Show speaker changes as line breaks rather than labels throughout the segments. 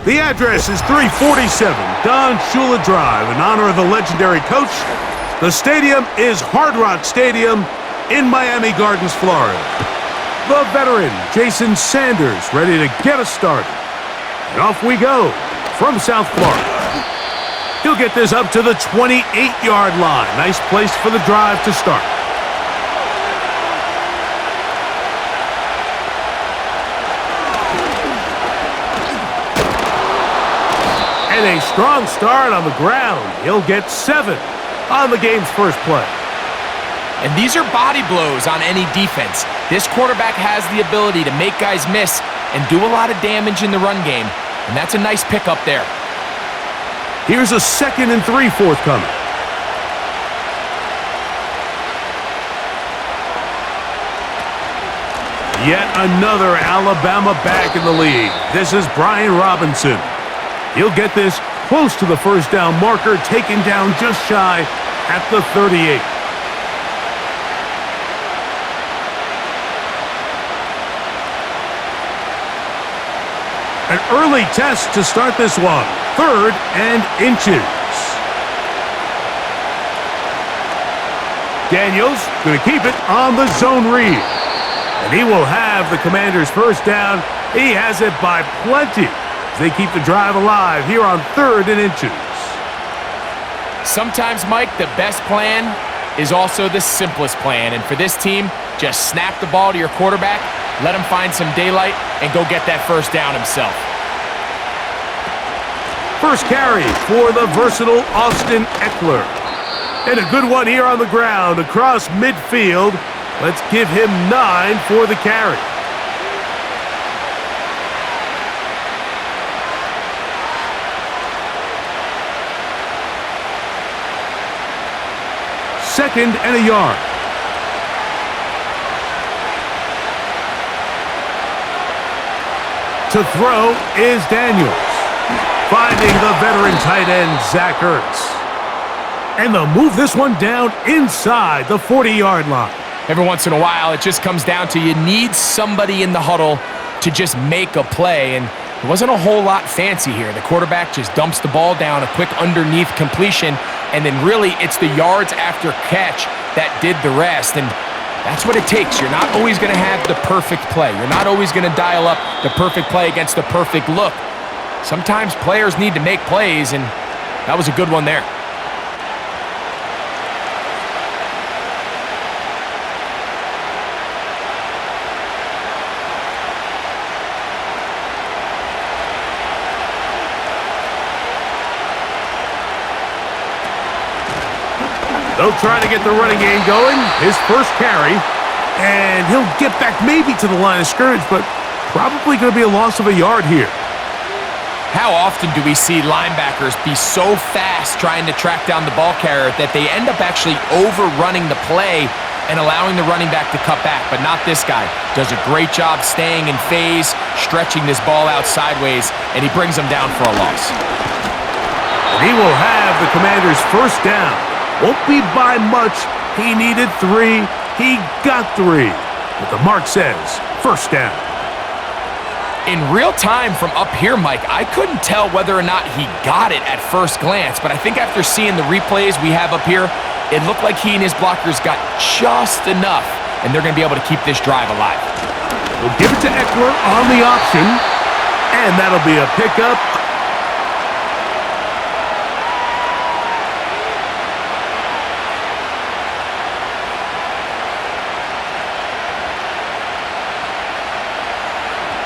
The address is 347 Don Shula Drive in honor of the legendary coach. The stadium is Hard Rock Stadium in Miami Gardens, Florida. The veteran, Jason Sanders, ready to get us started. And off we go from South Florida. He'll get this up to the 28-yard line. Nice place for the drive to start. And a strong start on the ground. He'll get 7 on the game's first play.
And these are body blows on any defense. This quarterback has the ability to make guys miss and do a lot of damage in the run game. And that's a nice pickup there.
Here's a 2nd and 3 forthcoming. Yet another Alabama back in the league. This is Brian Robinson. He'll get this close to the first down marker, taken down just shy at the 38. An early test to start this one. 3rd and inches. Daniels going to keep it on the zone read. And he will have the Commanders' first down. He has it by plenty. They keep the drive alive here on 3rd and inches.
Sometimes, Mike, the best plan is also the simplest plan. And for this team, just snap the ball to your quarterback, let him find some daylight, and go get that first down himself.
First carry for the versatile Austin Eckler. And a good one here on the ground across midfield. Let's give him 9 for the carry. Second and a yard. To throw is Daniels. Finding the veteran tight end, Zach Ertz. And they'll move this one down inside the 40-yard line.
Every once in a while, it just comes down to you need somebody in the huddle to just make a play. And it wasn't a whole lot fancy here. The quarterback just dumps the ball down, a quick underneath completion, and then really it's the yards after catch that did the rest. And that's what it takes. You're not always going to have the perfect play. You're not always going to dial up the perfect play against the perfect look. Sometimes players need to make plays, and that was a good one there.
They'll try to get the running game going. His first carry. And he'll get back maybe to the line of scrimmage, but probably going to be a loss of a yard here.
How often do we see linebackers be so fast trying to track down the ball carrier that they end up actually overrunning the play and allowing the running back to cut back? But not this guy. Does a great job staying in phase, stretching this ball out sideways, and he brings them down for a loss.
And he will have the Commanders' first down. Won't be by much. He needed 3. He got 3. But the mark says first down.
In real time from up here, Mike, I couldn't tell whether or not he got it at first glance, but I think after seeing the replays we have up here, it looked like he and his blockers got just enough, and they're going to be able to keep this drive alive.
We'll give it to Eckler on the option, and that'll be a pickup.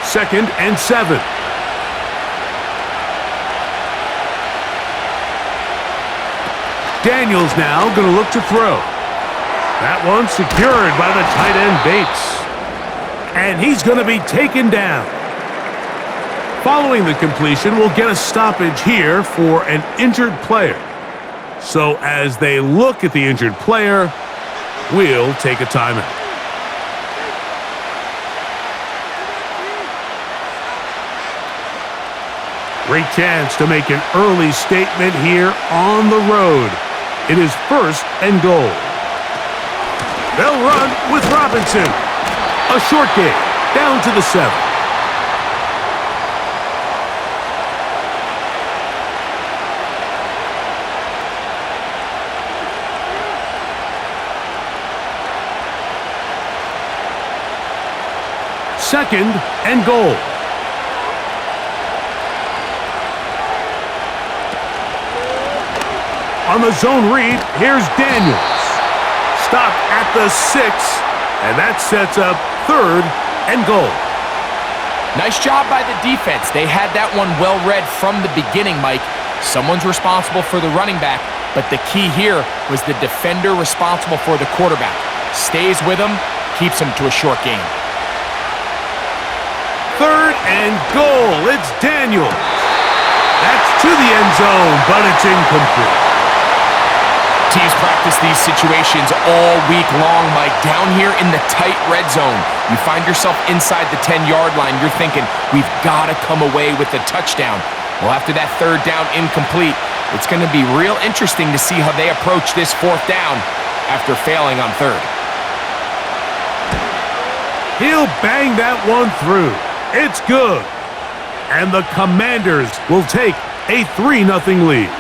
Second and 7. Daniels now going to look to throw. That one secured by the tight end Bates. And he's going to be taken down. Following the completion, we'll get a stoppage here for an injured player. So as they look at the injured player, we'll take a timeout. Great chance to make an early statement here on the road. It is first and goal. They'll run with Robinson. A short game, down to the 7. second and goal. On the zone read, here's Daniels. Stop at the 6, and that sets up third and goal.
Nice job by the defense. They had that one well read from the beginning, Mike. Someone's responsible for the running back, but the key here was the defender responsible for the quarterback. Stays with him, keeps him to a short game.
Third and goal. It's Daniels. That's to the end zone, but it's incomplete.
Teams practice these situations all week long, Mike. Down here in the tight red zone, you find yourself inside the 10-yard line. You're thinking, we've got to come away with a touchdown. Well, after that third down incomplete, it's going to be real interesting to see how they approach this fourth down after failing on third.
He'll bang that one through. It's good. And the Commanders will take a 3-0 lead.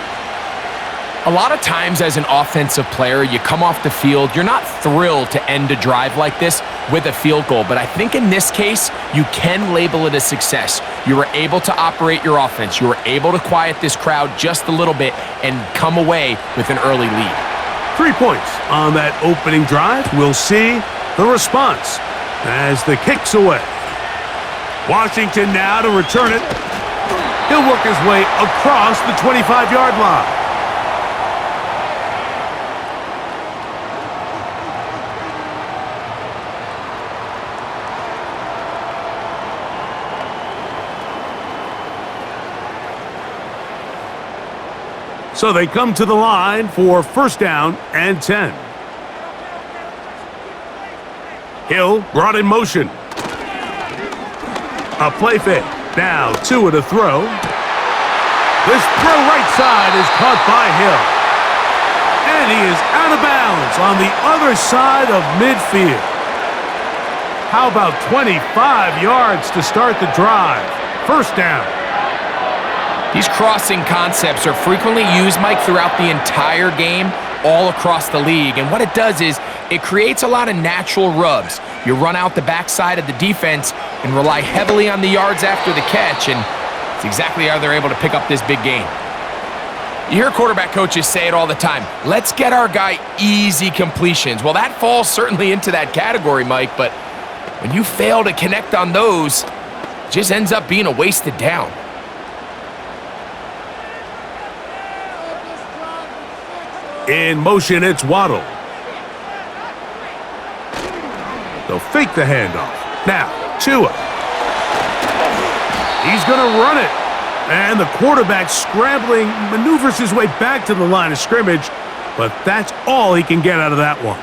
A lot of times as an offensive player, you come off the field, you're not thrilled to end a drive like this with a field goal, but I think in this case, you can label it a success. You were able to operate your offense. You were able to quiet this crowd just a little bit and come away with an early lead.
3 points on that opening drive. We'll see the response as the kick's away. Washington now to return it. He'll work his way across the 25-yard line. So they come to the line for first down and 10. Hill brought in motion. A play fake. Now Tua to throw. This throw right side is caught by Hill. And he is out of bounds on the other side of midfield. How about 25 yards to start the drive? First down.
These crossing concepts are frequently used, Mike, throughout the entire game, all across the league. And what it does is it creates a lot of natural rubs. You run out the backside of the defense and rely heavily on the yards after the catch, and it's exactly how they're able to pick up this big gain. You hear quarterback coaches say it all the time, let's get our guy easy completions. Well, that falls certainly into that category, Mike, but when you fail to connect on those, it just ends up being a wasted down.
In motion, it's Waddle. They'll fake the handoff. Now, Tua. He's going to run it. And the quarterback scrambling, maneuvers his way back to the line of scrimmage, but that's all he can get out of that one.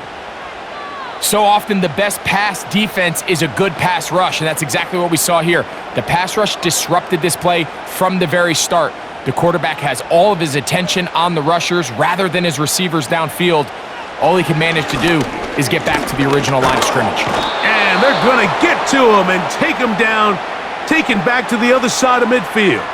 So often the best pass defense is a good pass rush, and that's exactly what we saw here. The pass rush disrupted this play from the very start. The quarterback has all of his attention on the rushers rather than his receivers downfield. All he can manage to do is get back to the original line of scrimmage.
And they're going to get to him and take him down, taken back to the other side of midfield.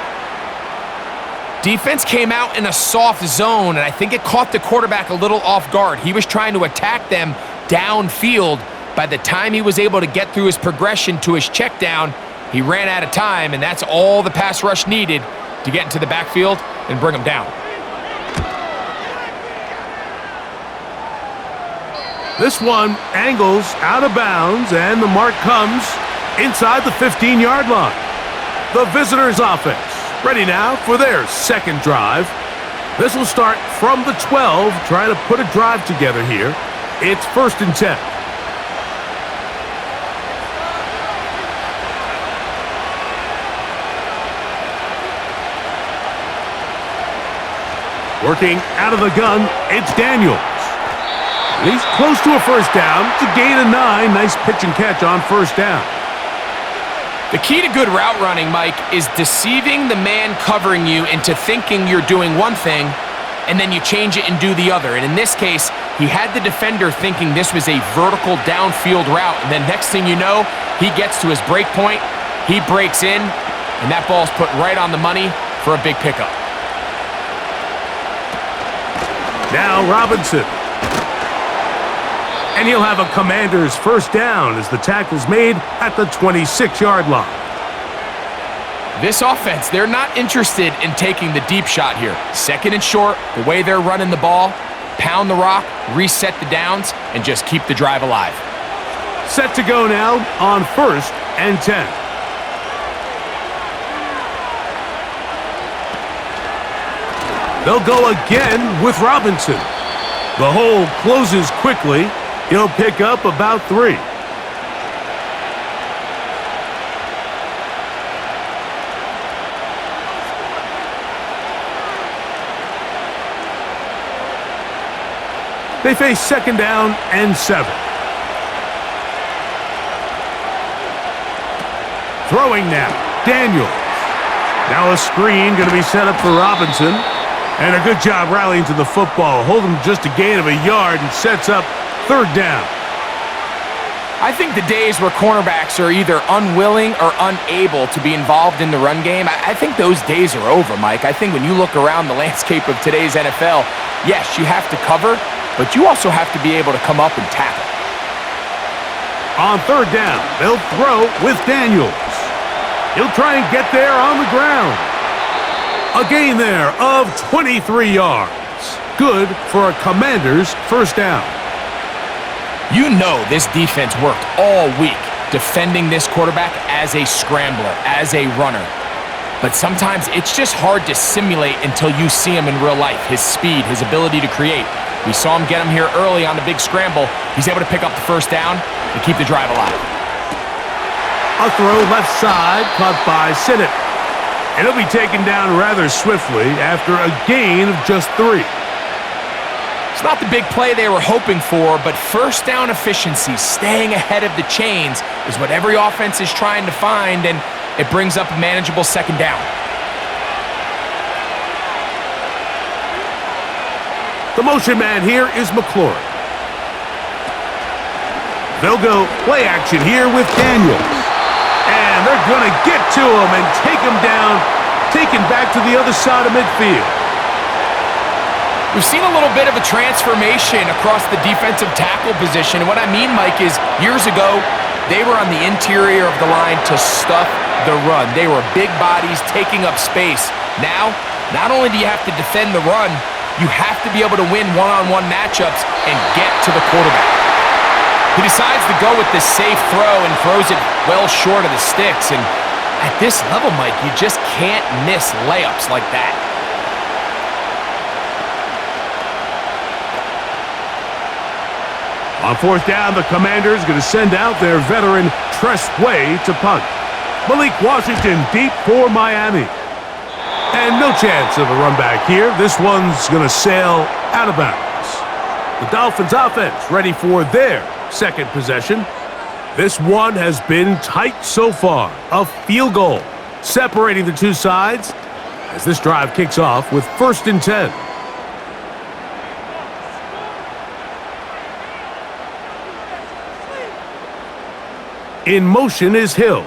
Defense came out in a soft zone, and I think it caught the quarterback a little off guard. He was trying to attack them downfield. By the time he was able to get through his progression to his check down, he ran out of time, and that's all the pass rush needed to get into the backfield and bring him down.
This one angles out of bounds, and the mark comes inside the 15-yard line. The visitors' offense ready now for their second drive. This will start from the 12, trying to put a drive together here. It's first and 10. Working out of the gun, it's Daniels. He's close to a first down. It's a gain of 9. Nice pitch and catch on first down.
The key to good route running, Mike, is deceiving the man covering you into thinking you're doing one thing, and then you change it and do the other. And in this case, he had the defender thinking this was a vertical downfield route, and then next thing you know, he gets to his break point, he breaks in, and that ball's put right on the money for a big pickup.
Now Robinson. And he'll have a Commander's first down as the tackle's made at the 26-yard line.
This offense, they're not interested in taking the deep shot here. Second and short, the way they're running the ball, pound the rock, reset the downs, and just keep the drive alive.
Set to go now on 1st and 10. They'll go again with Robinson. The hole closes quickly. He'll pick up about 3. They face 2nd down and 7. Throwing now, Daniels. Now a screen going to be set up for Robinson. And a good job rallying to the football. Hold him just a gain of a yard and sets up 3rd down.
I think the days where cornerbacks are either unwilling or unable to be involved in the run game, I think those days are over, Mike. I think when you look around the landscape of today's NFL, yes, you have to cover, but you also have to be able to come up and tackle.
On 3rd down, they'll throw with Daniels. He'll try and get there on the ground. A gain there of 23 yards. Good for a Commander's first down.
You know this defense worked all week defending this quarterback as a scrambler, as a runner. But sometimes it's just hard to simulate until you see him in real life. His speed, his ability to create. We saw him get him here early on the big scramble. He's able to pick up the first down and keep the drive alive.
A throw left side, caught by Sinnott. And he'll be taken down rather swiftly after a gain of just 3.
It's not the big play they were hoping for, but first down efficiency, staying ahead of the chains, is what every offense is trying to find, and it brings up a manageable 2nd down.
The motion man here is McLaurin. They'll go play action here with Daniels. And they're going to get to him and take him down, taken back to the other side of midfield.
We've seen a little bit of a transformation across the defensive tackle position. And what I mean, Mike, is years ago, they were on the interior of the line to stuff the run. They were big bodies taking up space. Now, not only do you have to defend the run, you have to be able to win one-on-one matchups and get to the quarterback. He decides to go with this safe throw and throws it well short of the sticks. And at this level, Mike, you just can't miss layups like that.
On 4th down, the Commanders going to send out their veteran Tress Way to punt. Malik Washington deep for Miami. And no chance of a run back here. This one's going to sail out of bounds. The Dolphins offense ready for their 2nd possession. This one has been tight so far. A field goal separating the two sides as this drive kicks off with 1st and 10. In motion is Hill.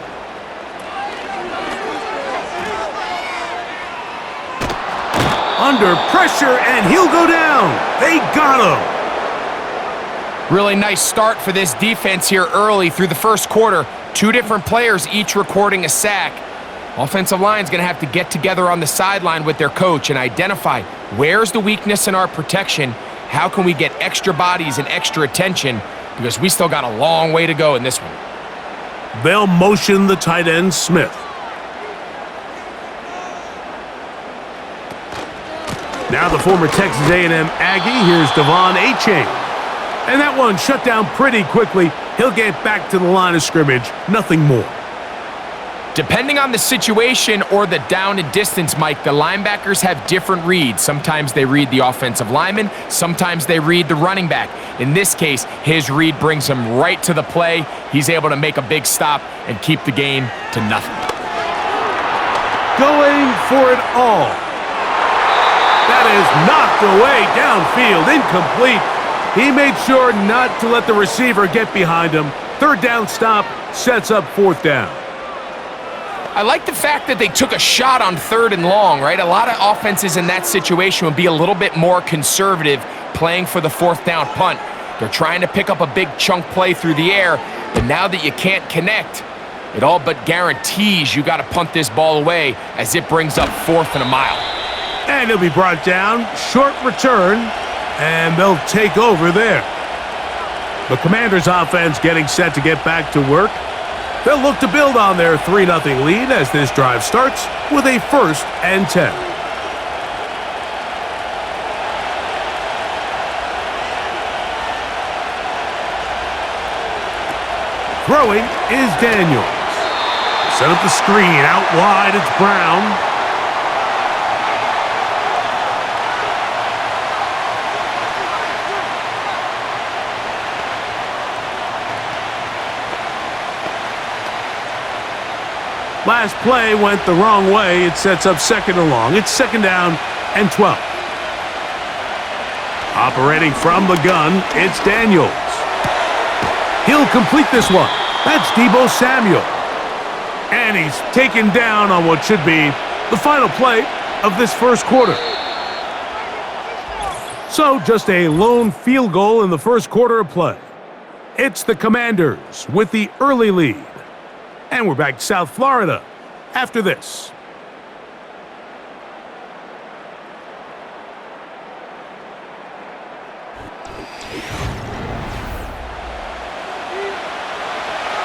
Under pressure, and he'll go down. They got him.
Really nice start for this defense here early through the first quarter. 2 different players each recording a sack. Offensive line's going to have to get together on the sideline with their coach and identify where's the weakness in our protection, how can we get extra bodies and extra attention, because we still got a long way to go in this one.
They'll motion the tight end, Smith. Now the former Texas A&M Aggie, here's Devon Achane. And that one shut down pretty quickly. He'll get back to the line of scrimmage, nothing more.
Depending on the situation or the down and distance, Mike, the linebackers have different reads. Sometimes they read the offensive lineman, sometimes they read the running back. In this case, his read brings him right to the play. He's able to make a big stop and keep the game to nothing.
Going for it all. That is knocked away downfield, incomplete. He made sure not to let the receiver get behind him. 3rd down stop sets up 4th down.
I like the fact that they took a shot on 3rd and long, right? A lot of offenses in that situation would be a little bit more conservative playing for the 4th down punt. They're trying to pick up a big chunk play through the air, but now that you can't connect, it all but guarantees you got to punt this ball away as it brings up 4th and a mile.
And he'll be brought down, short return, and they'll take over there. The Commanders' offense getting set to get back to work. They'll look to build on their 3-0 lead as this drive starts with a 1st and 10. Throwing is Daniels. Set up the screen. Out wide, it's Brown. Last play went the wrong way. It sets up 2nd and long. It's 2nd down and 12. Operating from the gun, it's Daniels. He'll complete this one. That's Deebo Samuel. And he's taken down on what should be the final play of this first quarter. So just a lone field goal in the first quarter of play. It's the Commanders with the early lead. And we're back to South Florida after this.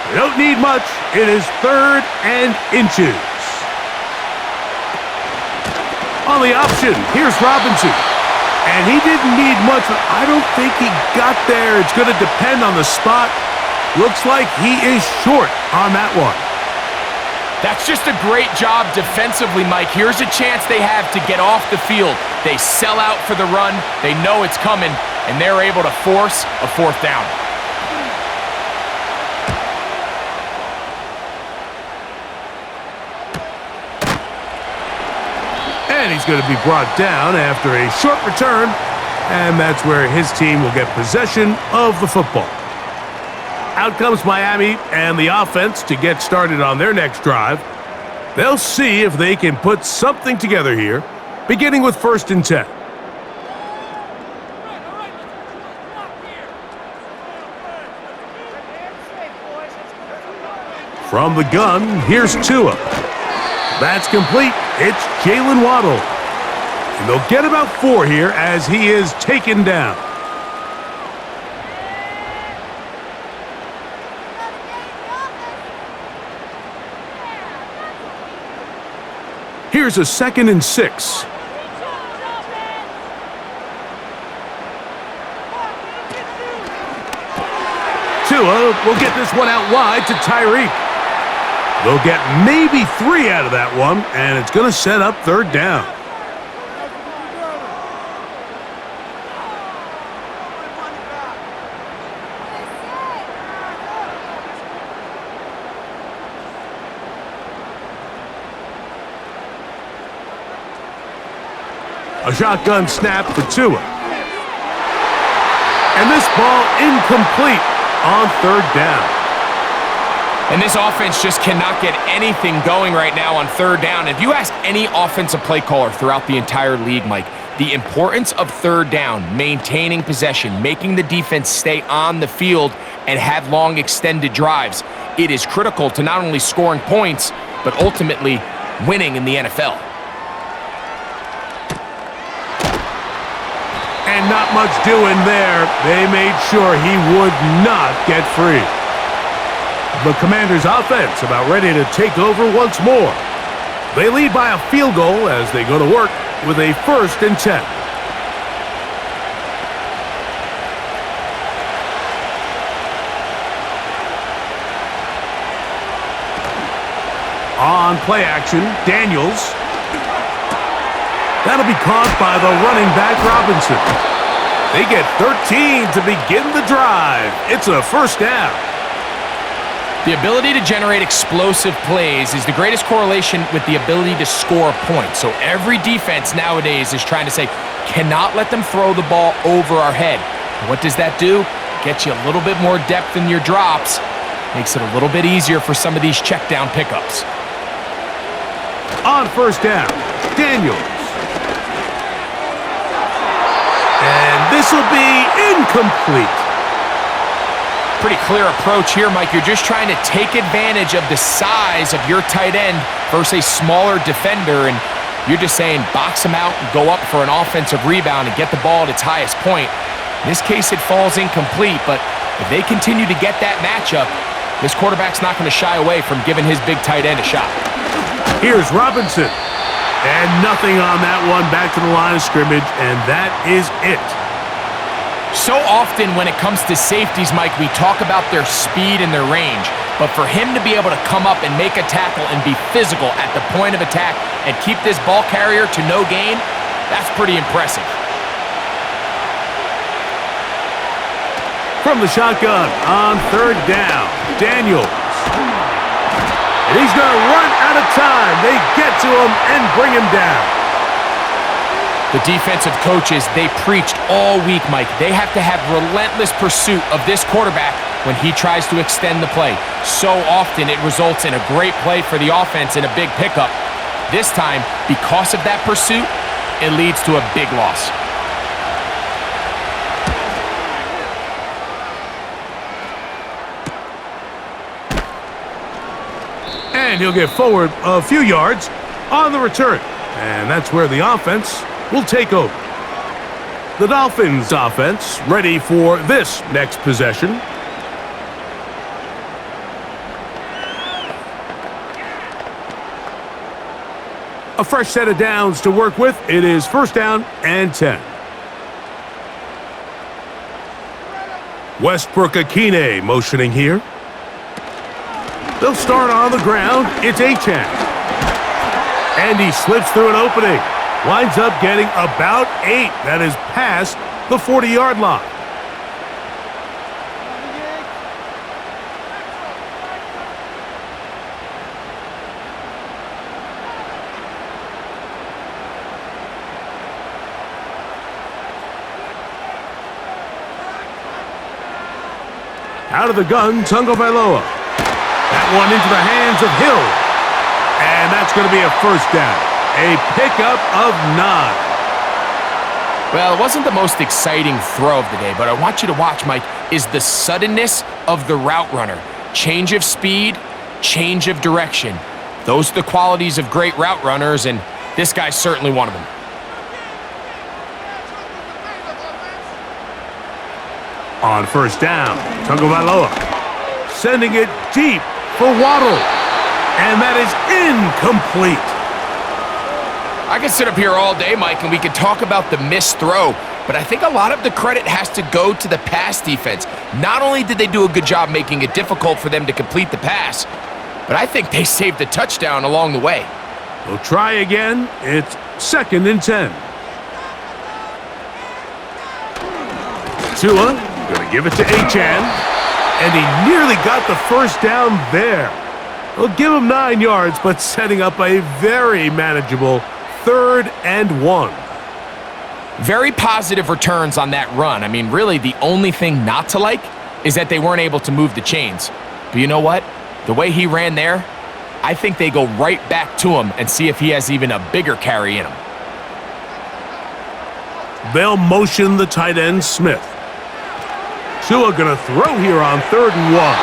They don't need much. It is 3rd and inches. On the option, here's Robinson. And he didn't need much, but I don't think he got there. It's going to depend on the spot. Looks like he is short on that one.
That's just a great job defensively, Mike. Here's a chance they have to get off the field. They sell out for the run. They know it's coming, and they're able to force a 4th down.
And he's going to be brought down after a short return, and that's where his team will get possession of the football. Out comes Miami and the offense to get started on their next drive. They'll see if they can put something together here, beginning with 1st and 10. From the gun, here's Tua. That's complete. It's Jalen Waddle. And they'll get about 4 here as he is taken down. Here's a 2nd and 6. Tua will get this one out wide to Tyreek. They'll get maybe 3 out of that one, and it's going to set up 3rd down. A shotgun snap for Tua. And this ball incomplete on 3rd down.
And this offense just cannot get anything going right now on 3rd down. If you ask any offensive play caller throughout the entire league, Mike, the importance of 3rd down, maintaining possession, making the defense stay on the field and have long extended drives, it is critical to not only scoring points, but ultimately winning in the NFL.
And not much doing there. They made sure he would not get free. The Commanders' offense about ready to take over once more. They lead by a field goal as they go to work with a 1st and 10. On play action, Daniels. That'll be caught by the running back, Robinson. They get 13 to begin the drive. It's a 1st down.
The ability to generate explosive plays is the greatest correlation with the ability to score points. So every defense nowadays is trying to say, cannot let them throw the ball over our head. What does that do? Gets you a little bit more depth in your drops. Makes it a little bit easier for some of these check down pickups.
On 1st down, Daniels. And this will be incomplete.
pretty clear approach here, Mike. You're just trying to take advantage of the size of your tight end versus a smaller defender, and you're just saying box him out and go up for an offensive rebound and get the ball at its highest point. In this case, it falls incomplete, but if they continue to get that matchup, this quarterback's not going to shy away from giving his big tight end a shot.
Here's Robinson. And nothing on that one, back to the line of scrimmage, and that is it.
So often when it comes to safeties, Mike, we talk about their speed and their range, but for him to be able to come up and make a tackle and be physical at the point of attack and keep this ball carrier to no gain, that's pretty impressive.
From the shotgun on third down, Daniels. And he's going to run out of time. They get to him and bring him down.
The defensive coaches, they preached all week, Mike. They have to have relentless pursuit of this quarterback when he tries to extend the play. So often it results in a great play for the offense and a big pickup. This time, because of that pursuit, it leads to a big loss.
And he'll get forward a few yards on the return. And that's where the offense will take over. The Dolphins offense ready for this next possession. A fresh set of downs to work with. It is first down and 10. Westbrook-Akine motioning here. They'll start on the ground. It's Achane. And he slips through an opening. Winds up getting about 8. That is past the 40-yard line. Out of the gun, Tagovailoa. That one into the hands of Hill. And that's going to be a first down. A pickup of 9.
Well, it wasn't the most exciting throw of the day, but I want you to watch, Mike, is the suddenness of the route runner. Change of speed, change of direction. Those are the qualities of great route runners, and this guy's certainly one of them.
On first down, Tagovailoa sending it deep for Waddle. And that is incomplete.
I could sit up here all day, Mike, and we could talk about the missed throw, but I think a lot of the credit has to go to the pass defense. Not only did they do a good job making it difficult for them to complete the pass, but I think they saved the touchdown along the way.
We'll try again. It's second and 10. Tua going to give it to Achane, and he nearly got the first down there. We'll give him 9 yards, but setting up a very manageable 3rd and 1.
Very positive returns on that run. I mean, really, the only thing not to like is that they weren't able to move the chains. But you know what? The way he ran there, I think they go right back to him and see if he has even a bigger carry in him.
They'll motion the tight end, Smith. Tua going to throw here on 3rd and 1.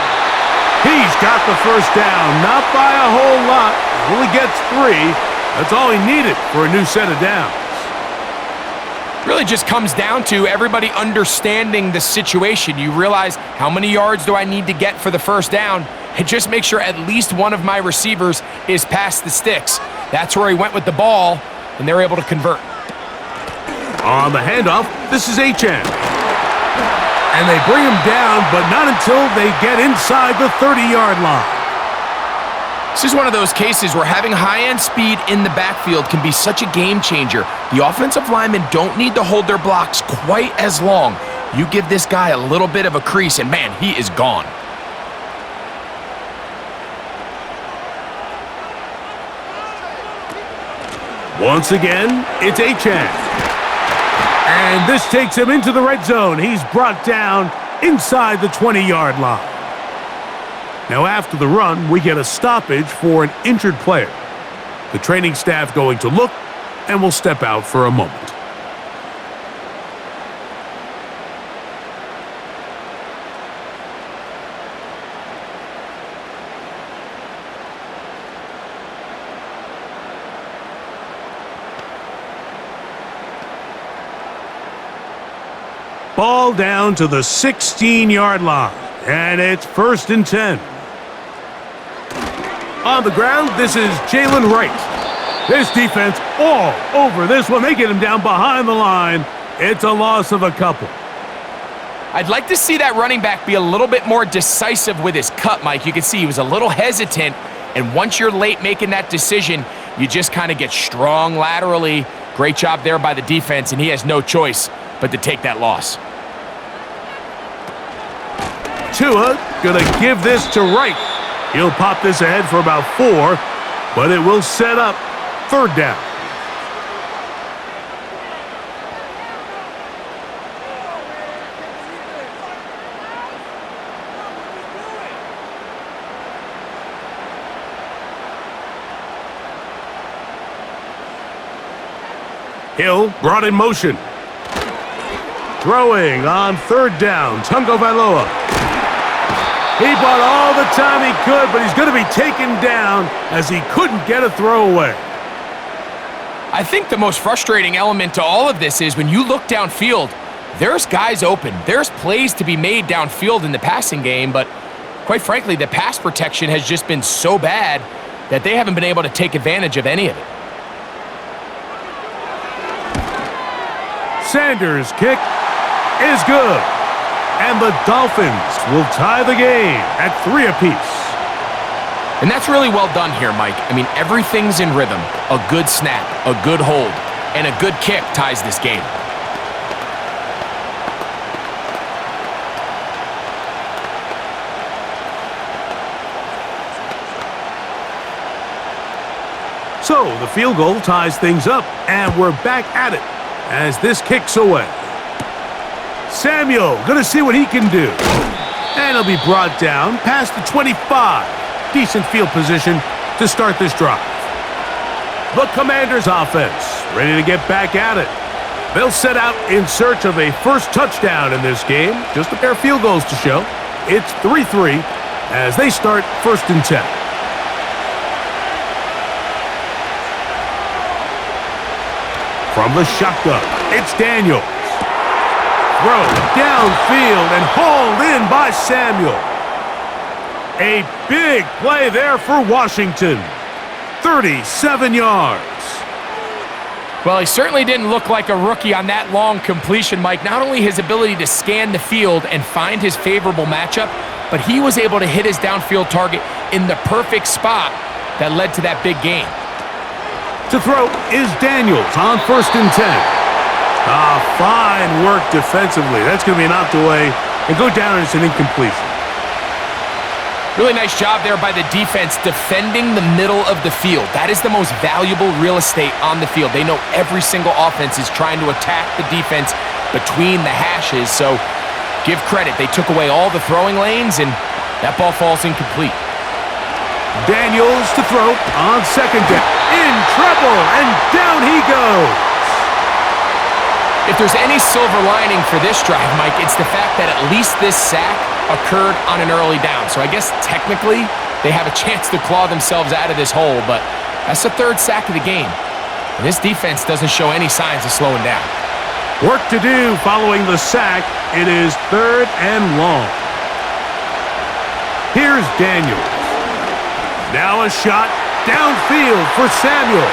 He's got the first down, not by a whole lot. Only gets 3. That's all he needed for a new set of downs.
Really just comes down to everybody understanding the situation. You realize, how many yards do I need to get for the first down? And just make sure at least one of my receivers is past the sticks. That's where he went with the ball, and they're able to convert.
On the handoff, this is Achane. And they bring him down, but not until they get inside the 30-yard line.
This is one of those cases where having high-end speed in the backfield can be such a game changer. The offensive linemen don't need to hold their blocks quite as long. You give this guy a little bit of a crease, and man, he is gone.
Once again, it's Achane. And this takes him into the red zone. He's brought down inside the 20-yard line. Now after the run, we get a stoppage for an injured player. The training staff going to look, and will step out for a moment. Ball down to the 16-yard line, and it's 1st and 10. On the ground, this is Jalen Wright. This defense all over this one. They get him down behind the line. It's a loss of a couple.
I'd like to see that running back be a little bit more decisive with his cut, Mike. You can see he was a little hesitant, and once you're late making that decision, you just kind of get strong laterally. Great job there by the defense, and he has no choice but to take that loss.
Tua gonna give this to Wright. He'll pop this ahead for about 4, but it will set up 3rd down. Hill brought in motion. Throwing on 3rd down, Tagovailoa. He bought all the time he could, but he's going to be taken down as he couldn't get a throwaway.
I think the most frustrating element to all of this is when you look downfield, there's guys open. There's plays to be made downfield in the passing game, but quite frankly, the pass protection has just been so bad that they haven't been able to take advantage of any of it.
Sanders' kick is good. And the Dolphins will tie the game at 3 apiece.
And that's really well done here, Mike. I mean, everything's in rhythm. A good snap, a good hold, and a good kick ties this game.
So the field goal ties things up, and we're back at it as this kicks away. Samuel gonna see what he can do. And he'll be brought down past the 25. Decent field position to start this drive. The Commanders offense ready to get back at it. They'll set out in search of a first touchdown in this game. Just a pair of field goals to show. It's 3-3 as they start 1st and 10. From the shotgun, it's Daniels. Throw downfield and hauled in by Samuel. A big play there for Washington. 37 yards.
Well, he certainly didn't look like a rookie on that long completion, Mike. Not only his ability to scan the field and find his favorable matchup, but he was able to hit his downfield target in the perfect spot that led to that big gain.
To throw is Daniels on 1st and 10. Fine work defensively. That's going to be knocked away and go down as an incompletion.
Really nice job there by the defense defending the middle of the field. That is the most valuable real estate on the field. They know every single offense is trying to attack the defense between the hashes, so give credit. They took away all the throwing lanes, and that ball falls incomplete.
Daniels to throw on 2nd down. In trouble, and down he goes.
If there's any silver lining for this drive, Mike, it's the fact that at least this sack occurred on an early down. So I guess technically they have a chance to claw themselves out of this hole, but that's the 3rd sack of the game. And this defense doesn't show any signs of slowing down.
Work to do following the sack. It is 3rd and long. Here's Daniels. Now a shot downfield for Samuel.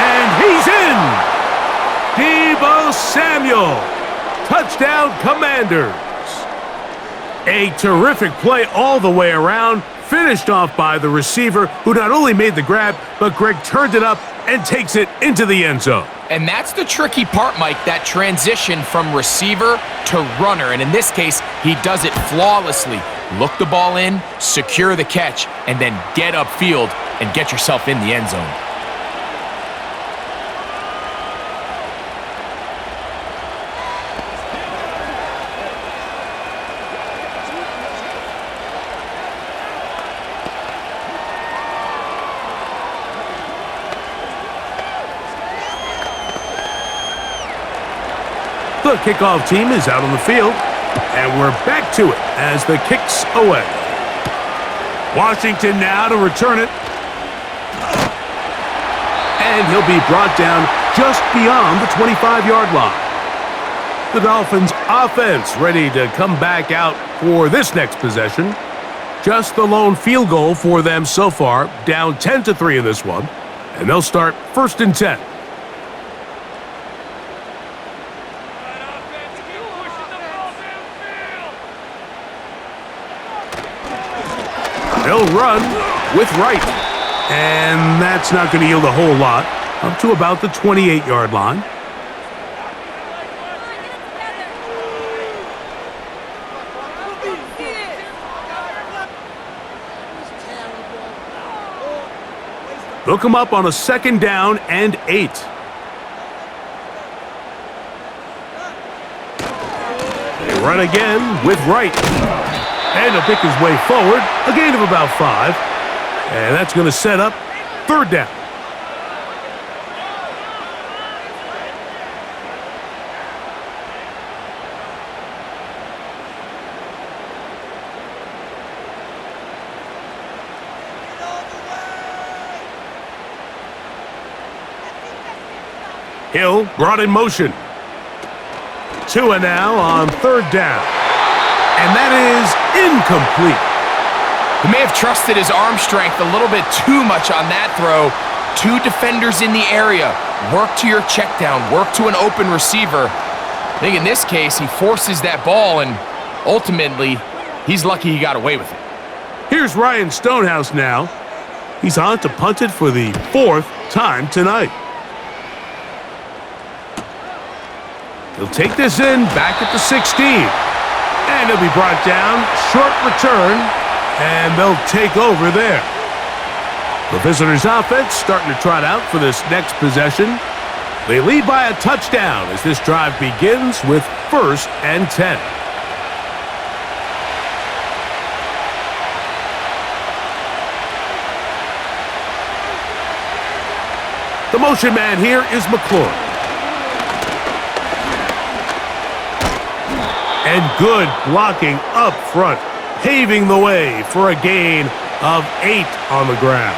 And he's in! Deebo Samuel. Touchdown, Commanders. A terrific play all the way around, finished off by the receiver, who not only made the grab, but Greg turned it up and takes it into the end zone.
And that's the tricky part, Mike, that transition from receiver to runner. And in this case, he does it flawlessly. Look the ball in, secure the catch, and then get upfield and get yourself in the end zone.
The kickoff team is out on the field, and we're back to it as the kick's away. Washington now to return it. And he'll be brought down just beyond the 25-yard line. The Dolphins offense ready to come back out for this next possession. Just the lone field goal for them so far, down 10-3 in this one. And they'll start 1st and 10. They'll run with Wright. And that's not going to yield a whole lot, up to about the 28-yard line. They'll come up on a 2nd down and 8. They run again with Wright. And he'll pick his way forward, a gain of about 5. And that's going to set up 3rd down. Hill brought in motion. Tua now on 3rd down. And that is incomplete.
He may have trusted his arm strength a little bit too much on that throw. 2 defenders in the area. Work to your check down. Work to an open receiver. I think in this case, he forces that ball, and ultimately, he's lucky he got away with it.
Here's Ryan Stonehouse now. He's on to punt it for the 4th time tonight. He'll take this in back at the 16. And he'll be brought down. Short return. And they'll take over there. The visitors' offense starting to trot out for this next possession. They lead by a touchdown as this drive begins with 1st and 10. The motion man here is McClure. And good blocking up front, paving the way for a gain of 8 on the ground.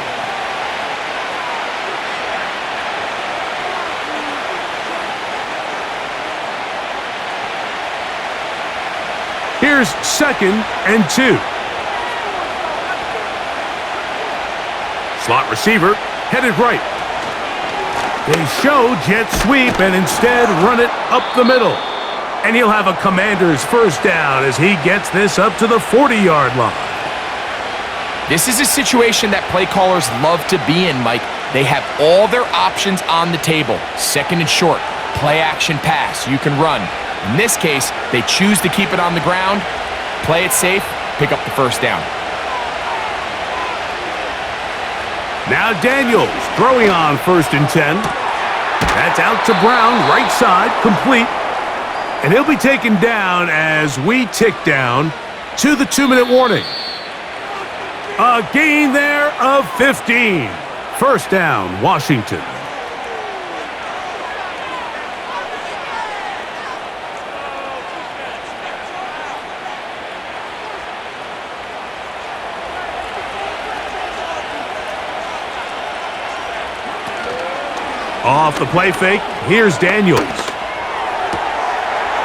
Here's 2nd and 2. Slot receiver headed right. They show jet sweep and instead run it up the middle. And he'll have a Commander's 1st down as he gets this up to the 40-yard line.
This is a situation that play callers love to be in, Mike. They have all their options on the table. 2nd and short, play action pass, you can run. In this case, they choose to keep it on the ground, play it safe, pick up the 1st down.
Now Daniels throwing on 1st and 10. That's out to Brown, right side, complete. And he'll be taken down as we tick down to the 2-minute warning. A gain there of 15. 1st down, Washington. Off the play fake, here's Daniels.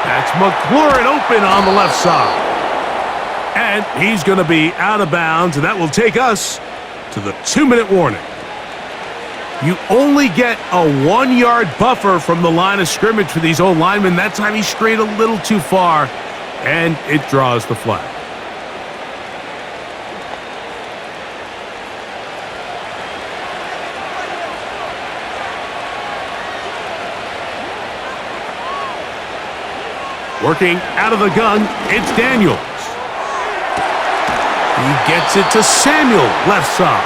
That's McClure open on the left side. And he's going to be out of bounds, and that will take us to the 2-minute warning. You only get a 1-yard buffer from the line of scrimmage for these old linemen. That time he strayed a little too far, and it draws the flag. Working out of the gun, it's Daniels. He gets it to Samuel, left side.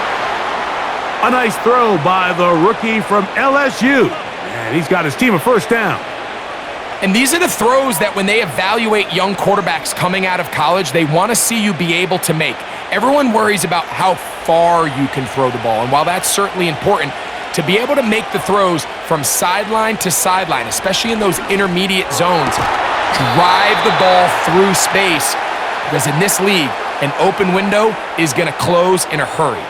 A nice throw by the rookie from LSU. And he's got his team a 1st down.
And these are the throws that when they evaluate young quarterbacks coming out of college, they want to see you be able to make. Everyone worries about how far you can throw the ball. And while that's certainly important, to be able to make the throws from sideline to sideline, especially in those intermediate zones, drive the ball through space, because in this league, an open window is going to close in a hurry.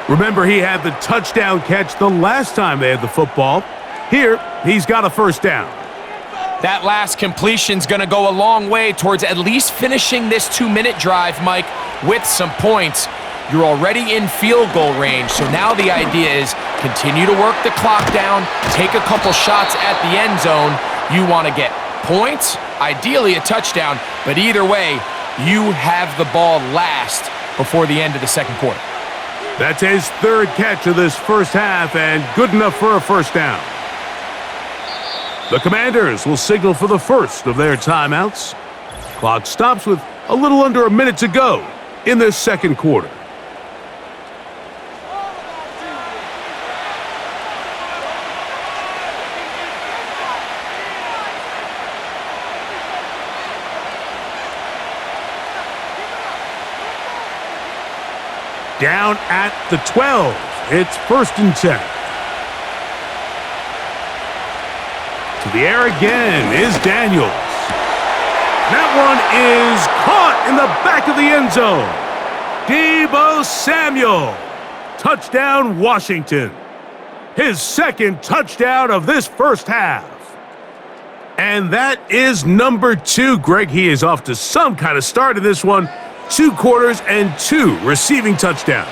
Remember, he had the touchdown catch the last time they had the football. Here, he's got a 1st down.
That last completion's going to go a long way towards at least finishing this 2-minute drive, Mike, with some points. You're already in field goal range, so now the idea is continue to work the clock down, take a couple shots at the end zone. You want to get points, ideally a touchdown, but either way, you have the ball last before the end of the second quarter.
That's his third catch of this first half and good enough for a first down. The Commanders will signal for the first of their timeouts. Clock stops with a little under a minute to go in this second quarter. Down at the 12. It's 1st and 10. To the air again is Daniels. That one is caught in the back of the end zone. Deebo Samuel. Touchdown, Washington. His second touchdown of this first half. And that is number 2. Greg, he is off to some kind of start in this one. 2 quarters and 2 receiving touchdowns.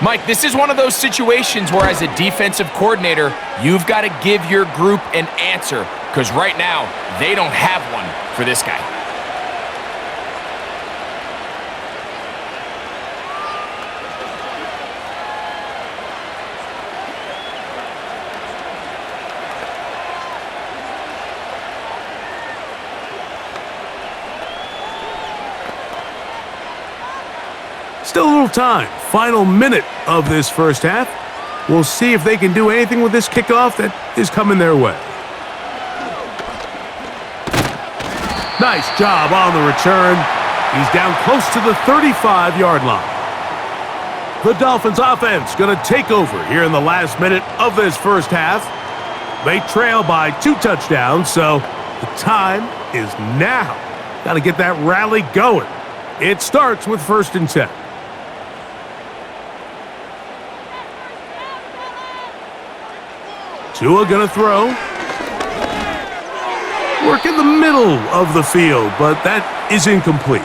Mike, this is one of those situations where as a defensive coordinator, you've got to give your group an answer because right now, they don't have one for this guy.
Still a little time. Final minute of this first half. We'll see if they can do anything with this kickoff that is coming their way. Nice job on the return. He's down close to the 35-yard line. The Dolphins offense going to take over here in the last minute of this first half. They trail by 2 touchdowns, so the time is now. Got to get that rally going. It starts with 1st and 10. Tua gonna throw. Work in the middle of the field, but that is incomplete.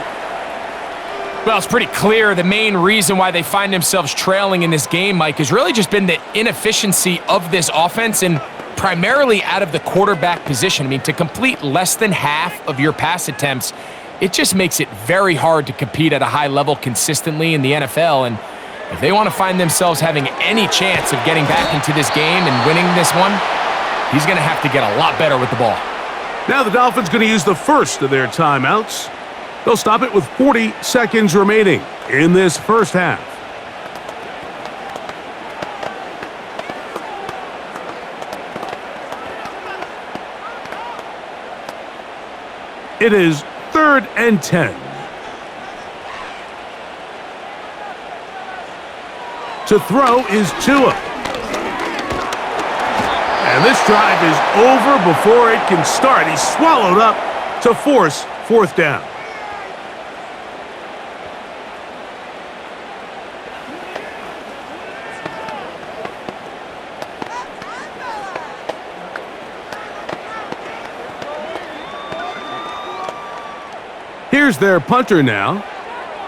Well, it's pretty clear the main reason why they find themselves trailing in this game, Mike, has really just been the inefficiency of this offense and primarily out of the quarterback position. I mean, to complete less than half of your pass attempts, it just makes it very hard to compete at a high level consistently in the NFL. And if they want to find themselves having any chance of getting back into this game and winning this one, he's going to have to get a lot better with the ball.
Now the Dolphins going to use the first of their timeouts. They'll stop it with 40 seconds remaining in this first half. It is 3rd and 10. To throw is Tua. And this drive is over before it can start. He's swallowed up to force 4th down. Here's their punter now.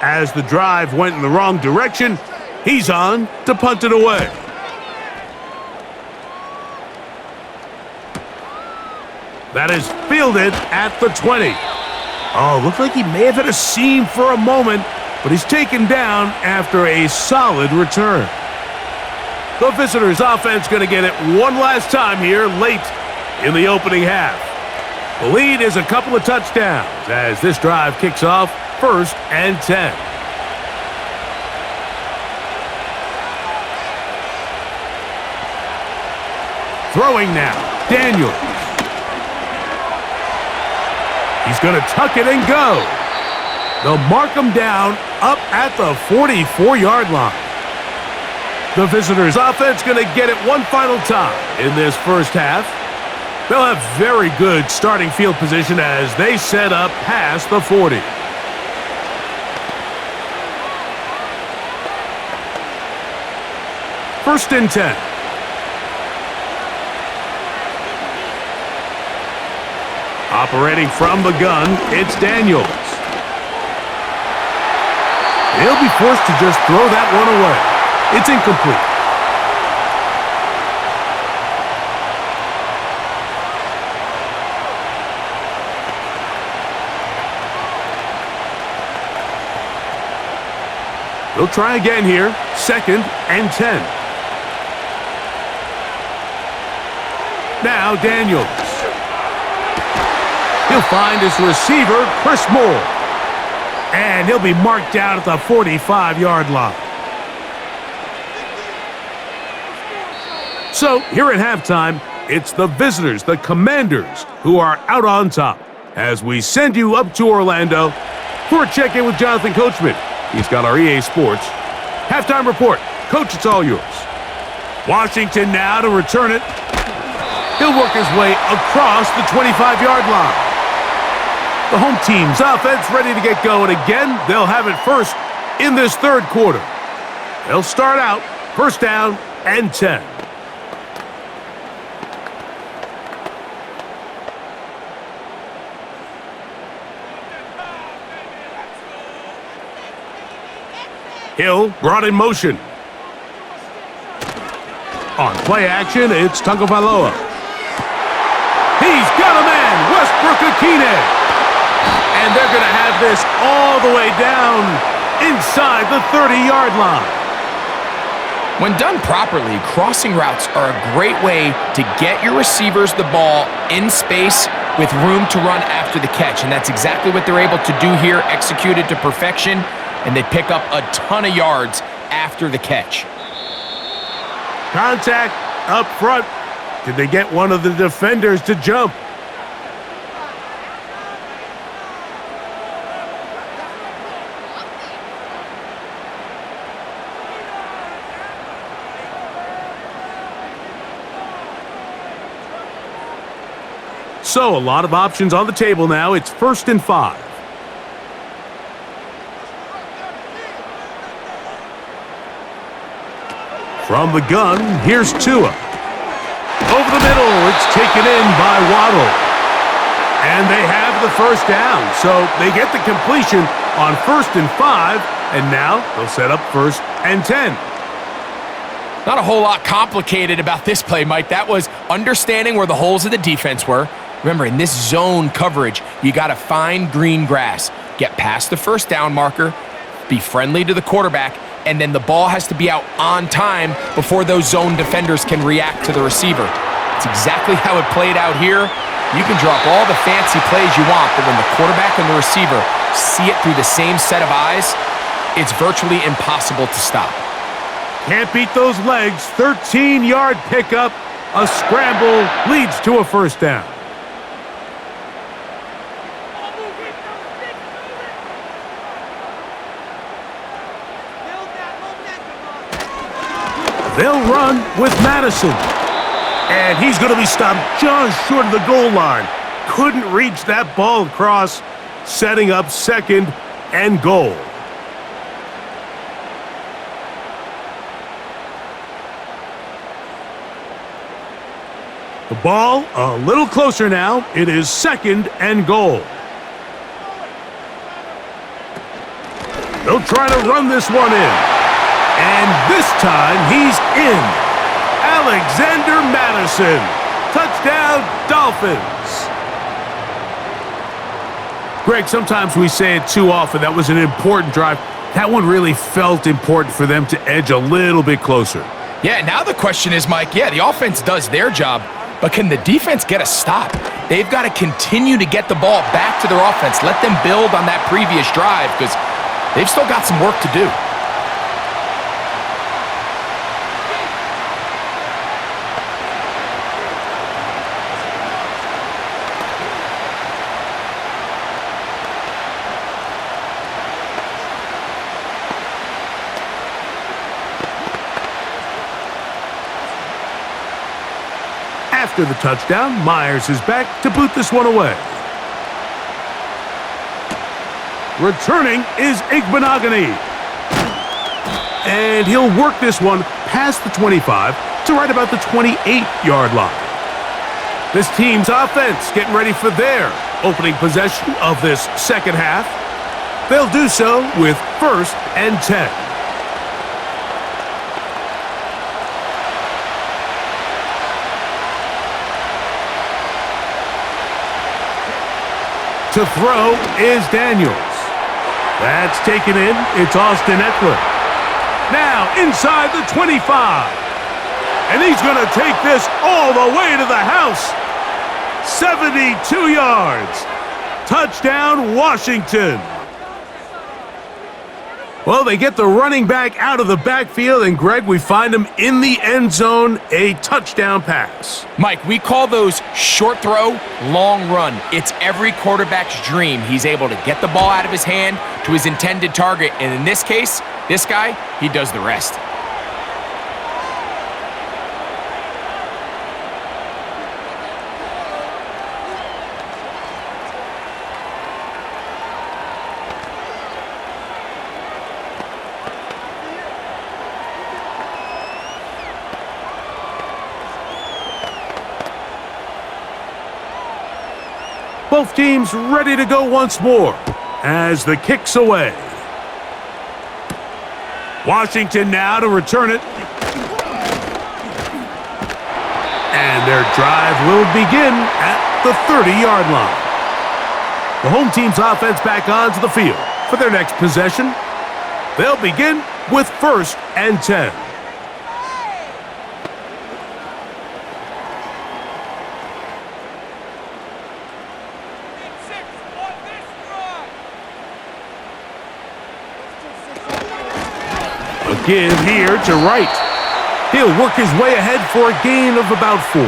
As the drive went in the wrong direction, he's on to punt it away. That is fielded at the 20. Oh, looked like he may have hit a seam for a moment, but he's taken down after a solid return. The visitors' offense going to get it one last time here late in the opening half. The lead is a couple of touchdowns as this drive kicks off 1st and 10. Throwing now, Daniels. He's going to tuck it and go. They'll mark him down up at the 44-yard line. The visitors' offense going to get it one final time in this first half. They'll have very good starting field position as they set up past the 40. First and 10. Operating from the gun, it's Daniels. He'll be forced to just throw that one away. It's incomplete. He'll try again here. 2nd and 10. Now Daniels. He'll find his receiver, Chris Moore. And he'll be marked down at the 45-yard line. So here at halftime, it's the visitors, the Commanders, who are out on top as we send you up to Orlando for a check-in with Jonathan Coachman. He's got our EA Sports halftime report. Coach, it's all yours. Washington now to return it. He'll work his way across the 25-yard line. The home team's offense ready to get going again. They'll have it first in this third quarter. They'll start out 1st down and 10. Hill brought in motion. On play action, it's Tagovailoa. He's got a man, Westbrook-Ikhine. And they're going to have this all the way down inside the 30-yard line.
When done properly, crossing routes are a great way to get your receivers the ball in space with room to run after the catch. And that's exactly what they're able to do here, executed to perfection. And they pick up a ton of yards after the catch.
Contact up front. Did they get one of the defenders to jump? So a lot of options on the table now. It's 1st and 5. From the gun, here's Tua. Over the middle, it's taken in by Waddle. And they have the 1st down, so they get the completion on 1st and 5, and now they'll set up 1st and 10.
Not a whole lot complicated about this play, Mike. That was understanding where the holes of the defense were. Remember, in this zone coverage, you got to find green grass, get past the 1st down marker, be friendly to the quarterback, and then the ball has to be out on time before those zone defenders can react to the receiver. It's exactly how it played out here. You can drop all the fancy plays you want, but when the quarterback and the receiver see it through the same set of eyes, it's virtually impossible to stop.
Can't beat those legs. 13-yard pickup. A scramble leads to a 1st down. They'll run with Madison. And he's going to be stopped just short of the goal line. Couldn't reach that ball across, setting up 2nd and goal. The ball a little closer now. It is 2nd and goal. They'll try to run this one in. And this time, he's in. Alexander Madison. Touchdown, Dolphins. Greg, sometimes we say it too often. That was an important drive. That one really felt important for them to edge a little bit closer.
Yeah, now the question is, Mike, the offense does their job, but can the defense get a stop? They've got to continue to get the ball back to their offense. Let them build on that previous drive because they've still got some work to do.
After the touchdown, Myers is back to boot this one away. Returning is Igbenogany. And he'll work this one past the 25 to right about the 28-yard line. This team's offense getting ready for their opening possession of this second half. They'll do so with 1st and 10. To throw is Daniels. That's taken in. It's Austin Eckler. Now inside the 25. And he's going to take this all the way to the house. 72 yards. Touchdown, Washington. Well, they get the running back out of the backfield, and Greg, we find him in the end zone, a touchdown pass.
Mike, we call those short throw, long run. It's every quarterback's dream. He's able to get the ball out of his hand to his intended target, and in this case, this guy, he does the rest.
Both teams ready to go once more as the kick's away. Washington now to return it. And their drive will begin at the 30-yard line. The home team's offense back onto the field for their next possession. They'll begin with 1st and 10. A give here to Wright. He'll work his way ahead for a gain of about 4.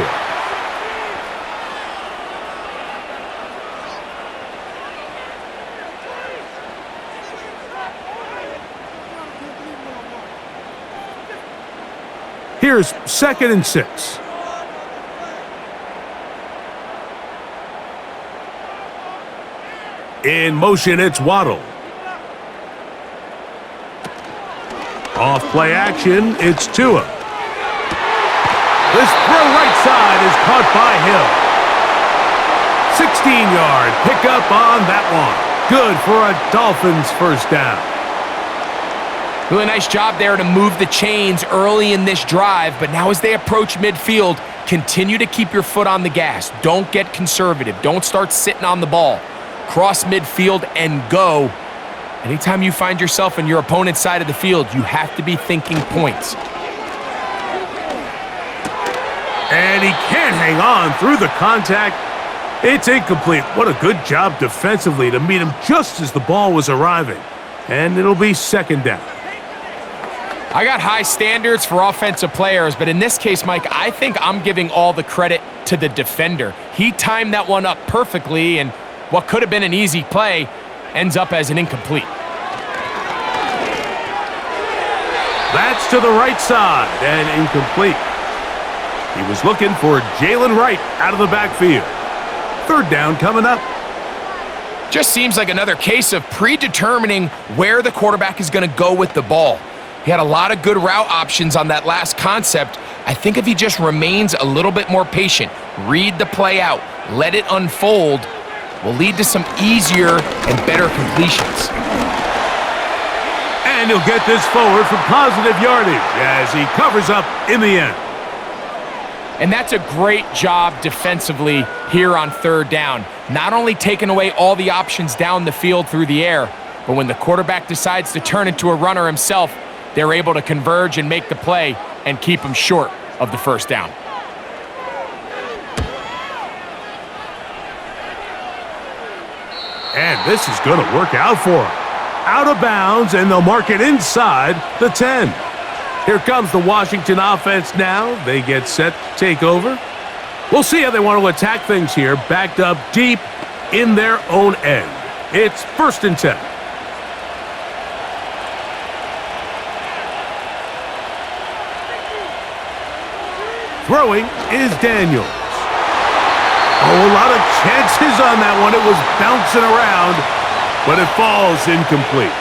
Here's 2nd and 6. In motion, it's Waddle. Off play action, it's Tua. This throw right side is caught by Hill. 16-yard pickup on that one. Good for a Dolphins first down.
Really nice job there to move the chains early in this drive, but now as they approach midfield, continue to keep your foot on the gas. Don't get conservative. Don't start sitting on the ball. Cross midfield and go. Anytime you find yourself on your opponent's side of the field, you have to be thinking points.
And he can't hang on through the contact. It's incomplete. What a good job defensively to meet him just as the ball was arriving. And it'll be 2nd down.
I got high standards for offensive players, but in this case, Mike, I think I'm giving all the credit to the defender. He timed that one up perfectly, and what could have been an easy play ends up as an incomplete.
That's to the right side and incomplete. He was looking for Jalen Wright out of the backfield. 3rd down coming up.
Just seems like another case of predetermining where the quarterback is going to go with the ball. He had a lot of good route options on that last concept. I think if he just remains a little bit more patient, read the play out, let it unfold, will lead to some easier and better completions.
And he'll get this forward for positive yardage as he covers up in the end.
And that's a great job defensively here on 3rd down. Not only taking away all the options down the field through the air, but when the quarterback decides to turn into a runner himself, they're able to converge and make the play and keep him short of the 1st down.
And this is going to work out for him. Out of bounds, and they'll mark it inside the 10. Here comes the Washington offense now. They get set to take over. We'll see how they want to attack things here, backed up deep in their own end. It's 1st and 10. Throwing is Daniels. Oh, a lot of chances on that one. It was bouncing around, but it falls incomplete.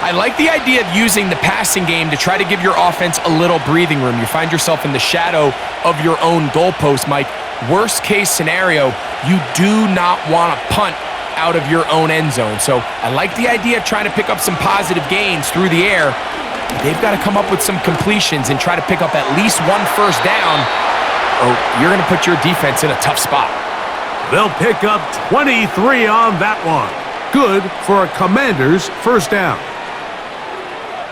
I like the idea of using the passing game to try to give your offense a little breathing room. You find yourself in the shadow of your own goalpost, Mike. worst case scenario, you do not want to punt out of your own end zone. So I like the idea of trying to pick up some positive gains through the air. They've got to come up with some completions and try to pick up at least one first down, or you're going to put your defense in a tough spot.
They'll pick up 23 on that one. Good for a Commander's first down.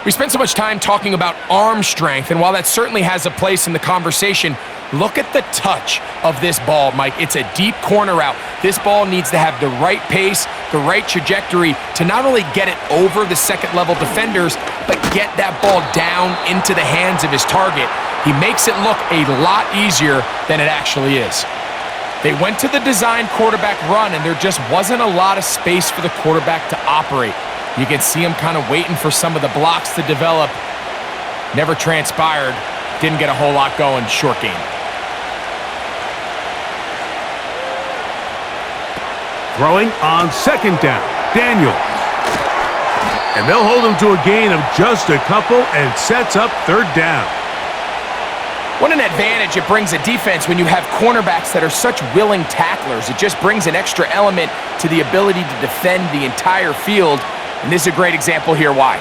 We spent so much time talking about arm strength, and while that certainly has a place in the conversation, look at the touch of this ball, Mike. It's a deep corner route. This ball needs to have the right pace, the right trajectory to not only get it over the second-level defenders, but get that ball down into the hands of his target. He makes it look a lot easier than it actually is. They went to the design quarterback run, and there just wasn't a lot of space for the quarterback to operate. You can see him kind of waiting for some of the blocks to develop. Never transpired. Didn't get a whole lot going. Short game.
Throwing on second down, Daniels. And they'll hold him to a gain of just a couple and sets up third down.
What an advantage it brings a defense when you have cornerbacks that are such willing tacklers. It just brings an extra element to the ability to defend the entire field. And this is a great example here why.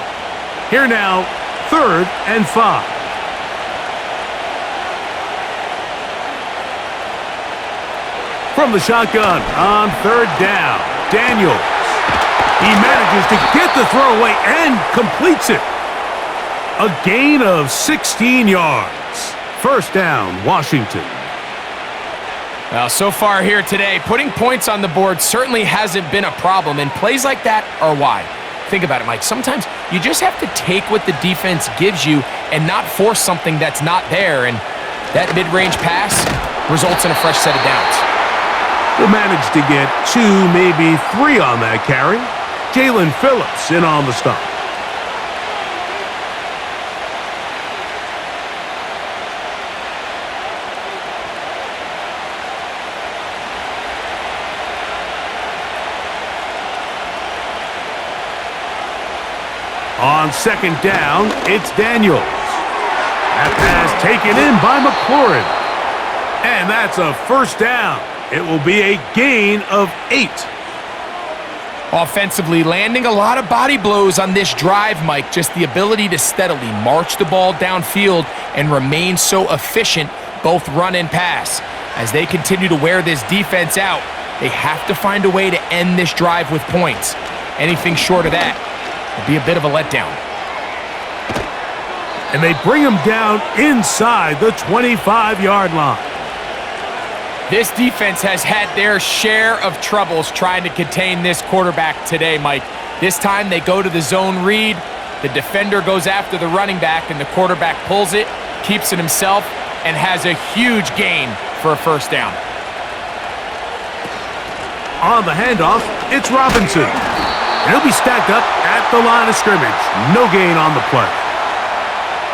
Here now, 3rd and 5. From the shotgun on 3rd down, Daniels. He manages to get the throw away and completes it. A gain of 16 yards. First down, Washington.
Well, so far here today, putting points on the board certainly hasn't been a problem, and plays like that are why. Think about it, Mike. Sometimes you just have to take what the defense gives you and not force something that's not there, and that mid-range pass results in a fresh set of downs.
Will manage to get 2, maybe 3 on that carry. Jalen Phillips in on the stop. On second down, it's Daniels. That pass taken in by McLaurin. And that's a first down. It will be a gain of 8.
Offensively, landing a lot of body blows on this drive, Mike. Just the ability to steadily march the ball downfield and remain so efficient, both run and pass. As they continue to wear this defense out, they have to find a way to end this drive with points. Anything short of that would be a bit of a letdown.
And they bring him down inside the 25-yard line.
This defense has had their share of troubles trying to contain this quarterback today, Mike. This time they go to the zone read. The defender goes after the running back, and the quarterback pulls it, keeps it himself, and has a huge gain for a first down.
On the handoff, it's Robinson. And he'll be stacked up at the line of scrimmage. No gain on the play.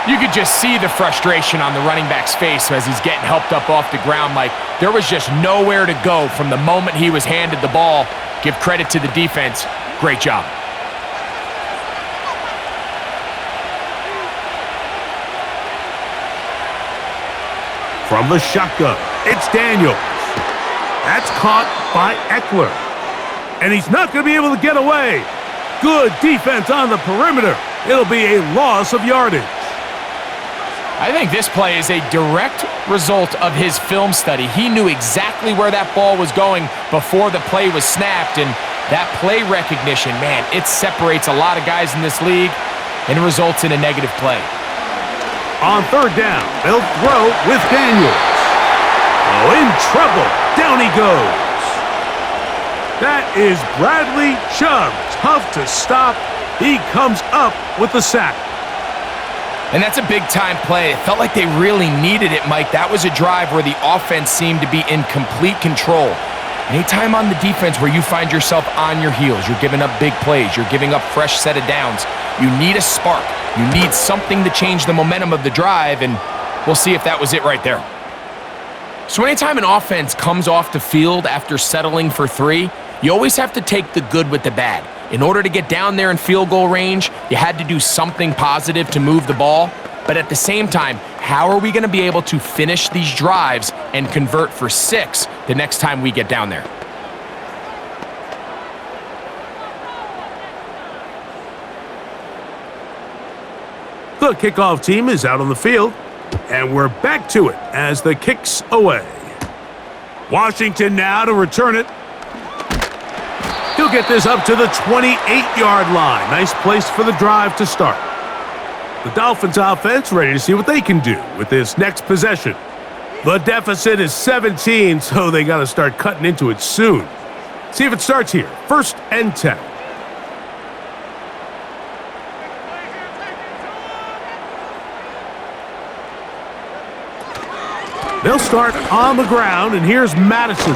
You could just see the frustration on the running back's face as he's getting helped up off the ground, Mike. There was just nowhere to go from the moment he was handed the ball. Give credit to the defense. Great job.
From the shotgun, it's Daniels. That's caught by Eckler. And he's not going to be able to get away. Good defense on the perimeter. It'll be a loss of yardage.
I think this play is a direct result of his film study. He knew exactly where that ball was going before the play was snapped, and that play recognition, man, it separates a lot of guys in this league and results in a negative play.
On third down, they'll throw with Daniels. Oh, in trouble. Down he goes. That is Bradley Chubb. Tough to stop. He comes up with the sack.
And that's a big-time play. It felt like they really needed it, Mike. That was a drive where the offense seemed to be in complete control. Anytime on the defense where you find yourself on your heels, you're giving up big plays, you're giving up fresh set of downs, you need a spark. You need something to change the momentum of the drive, and we'll see if that was it right there. So anytime an offense comes off the field after settling for 3, you always have to take the good with the bad. In order to get down there in field goal range, you had to do something positive to move the ball, but at the same time, how are we going to be able to finish these drives and convert for 6 the next time we get down there?
The kickoff team is out on the field, and we're back to it as the kick's away. Washington now to return it. He'll get this up to the 28-yard line. Nice place for the drive to start. The Dolphins offense ready to see what they can do with this next possession. The deficit is 17, so they got to start cutting into it soon. See if it starts here. 1st and 10. They'll start on the ground, and here's Madison.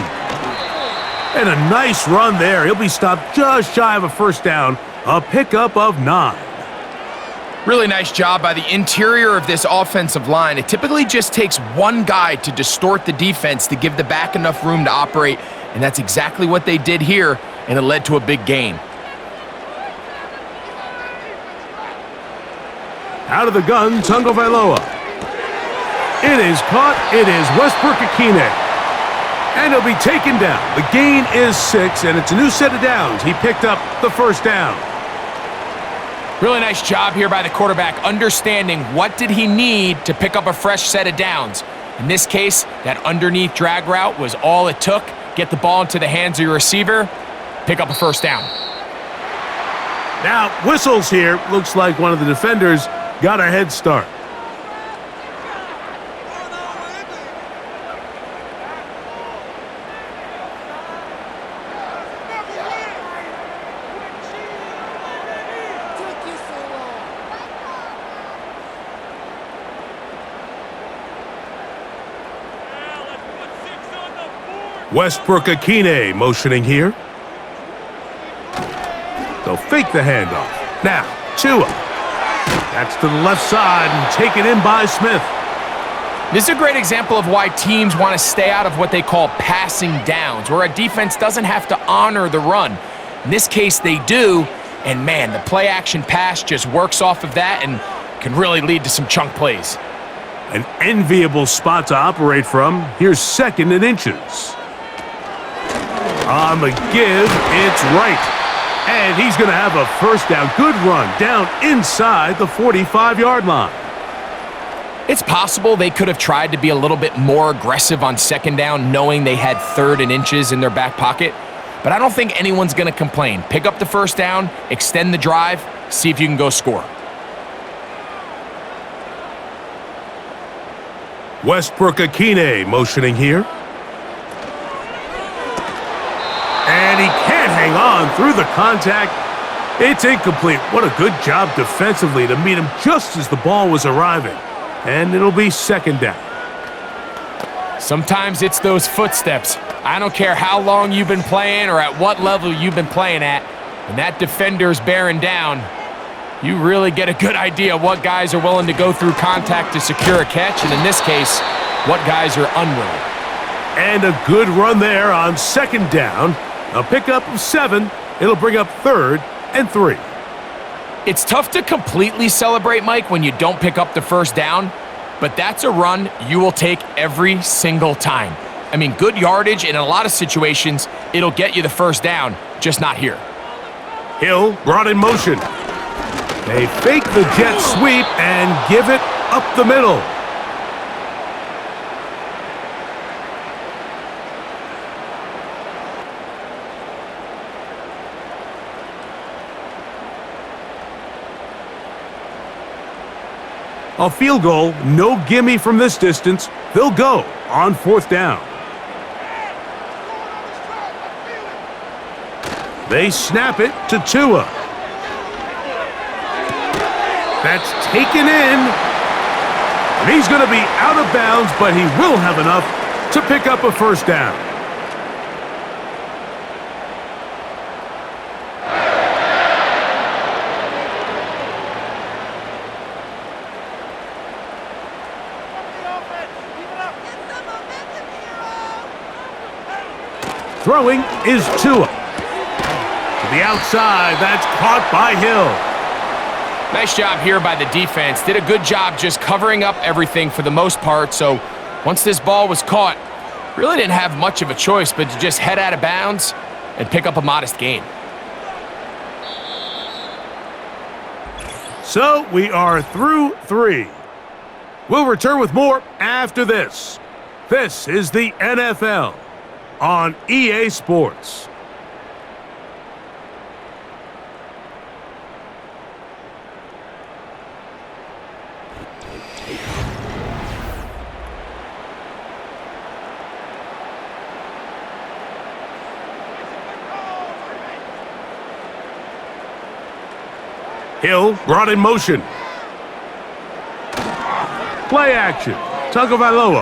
And a nice run there. He'll be stopped just shy of a 1st down. A pickup of 9.
Really nice job by the interior of this offensive line. It typically just takes one guy to distort the defense to give the back enough room to operate, and that's exactly what they did here, and it led to a big gain.
Out of the gun, Tagovailoa. It is caught. It is Westbrook-Akine. And he'll be taken down. The gain is 6, and it's a new set of downs. He picked up the 1st down.
Really nice job here by the quarterback, understanding what did he need to pick up a fresh set of downs. In this case, that underneath drag route was all it took. Get the ball into the hands of your receiver, pick up a 1st down.
Now, whistles here. Looks like one of the defenders got a head start. Westbrook-Akine motioning here. They'll fake the handoff. Now, Tua. That's to the left side and taken in by Smith.
This is a great example of why teams want to stay out of what they call passing downs, where a defense doesn't have to honor the run. In this case, they do, and man, the play-action pass just works off of that and can really lead to some chunk plays.
An enviable spot to operate from. Here's 2nd and inches. On the give, it's right. And he's going to have a 1st down. Good run down inside the 45-yard line.
It's possible they could have tried to be a little bit more aggressive on 2nd down, knowing they had 3rd and inches in their back pocket. But I don't think anyone's going to complain. Pick up the 1st down, extend the drive, see if you can go score.
Westbrook-Akine motioning here. And he can't hang on through the contact. It's incomplete. What a good job defensively to meet him just as the ball was arriving. And it'll be 2nd down.
Sometimes it's those footsteps. I don't care how long you've been playing or at what level you've been playing at. When that defender's bearing down, you really get a good idea of what guys are willing to go through contact to secure a catch, and in this case, what guys are unwilling.
And a good run there on 2nd down. A pickup of 7. It'll bring up 3rd and 3.
It's tough to completely celebrate, Mike, when you don't pick up the 1st down, but that's a run you will take every single time. I mean, good yardage, and in a lot of situations, it'll get you the 1st down, just not here.
Hill brought in motion. They fake the jet sweep and give it up the middle. A field goal, no gimme from this distance. They'll go on 4th down. They snap it to Tua. That's taken in. And he's going to be out of bounds, but he will have enough to pick up a 1st down. Throwing is Tua. To the outside, that's caught by Hill.
Nice job here by the defense. Did a good job just covering up everything for the most part. So once this ball was caught, really didn't have much of a choice but to just head out of bounds and pick up a modest gain.
So we are through 3. We'll return with more after this. This is the NFL on EA Sports. Hill brought in motion. Play action. Tagovailoa.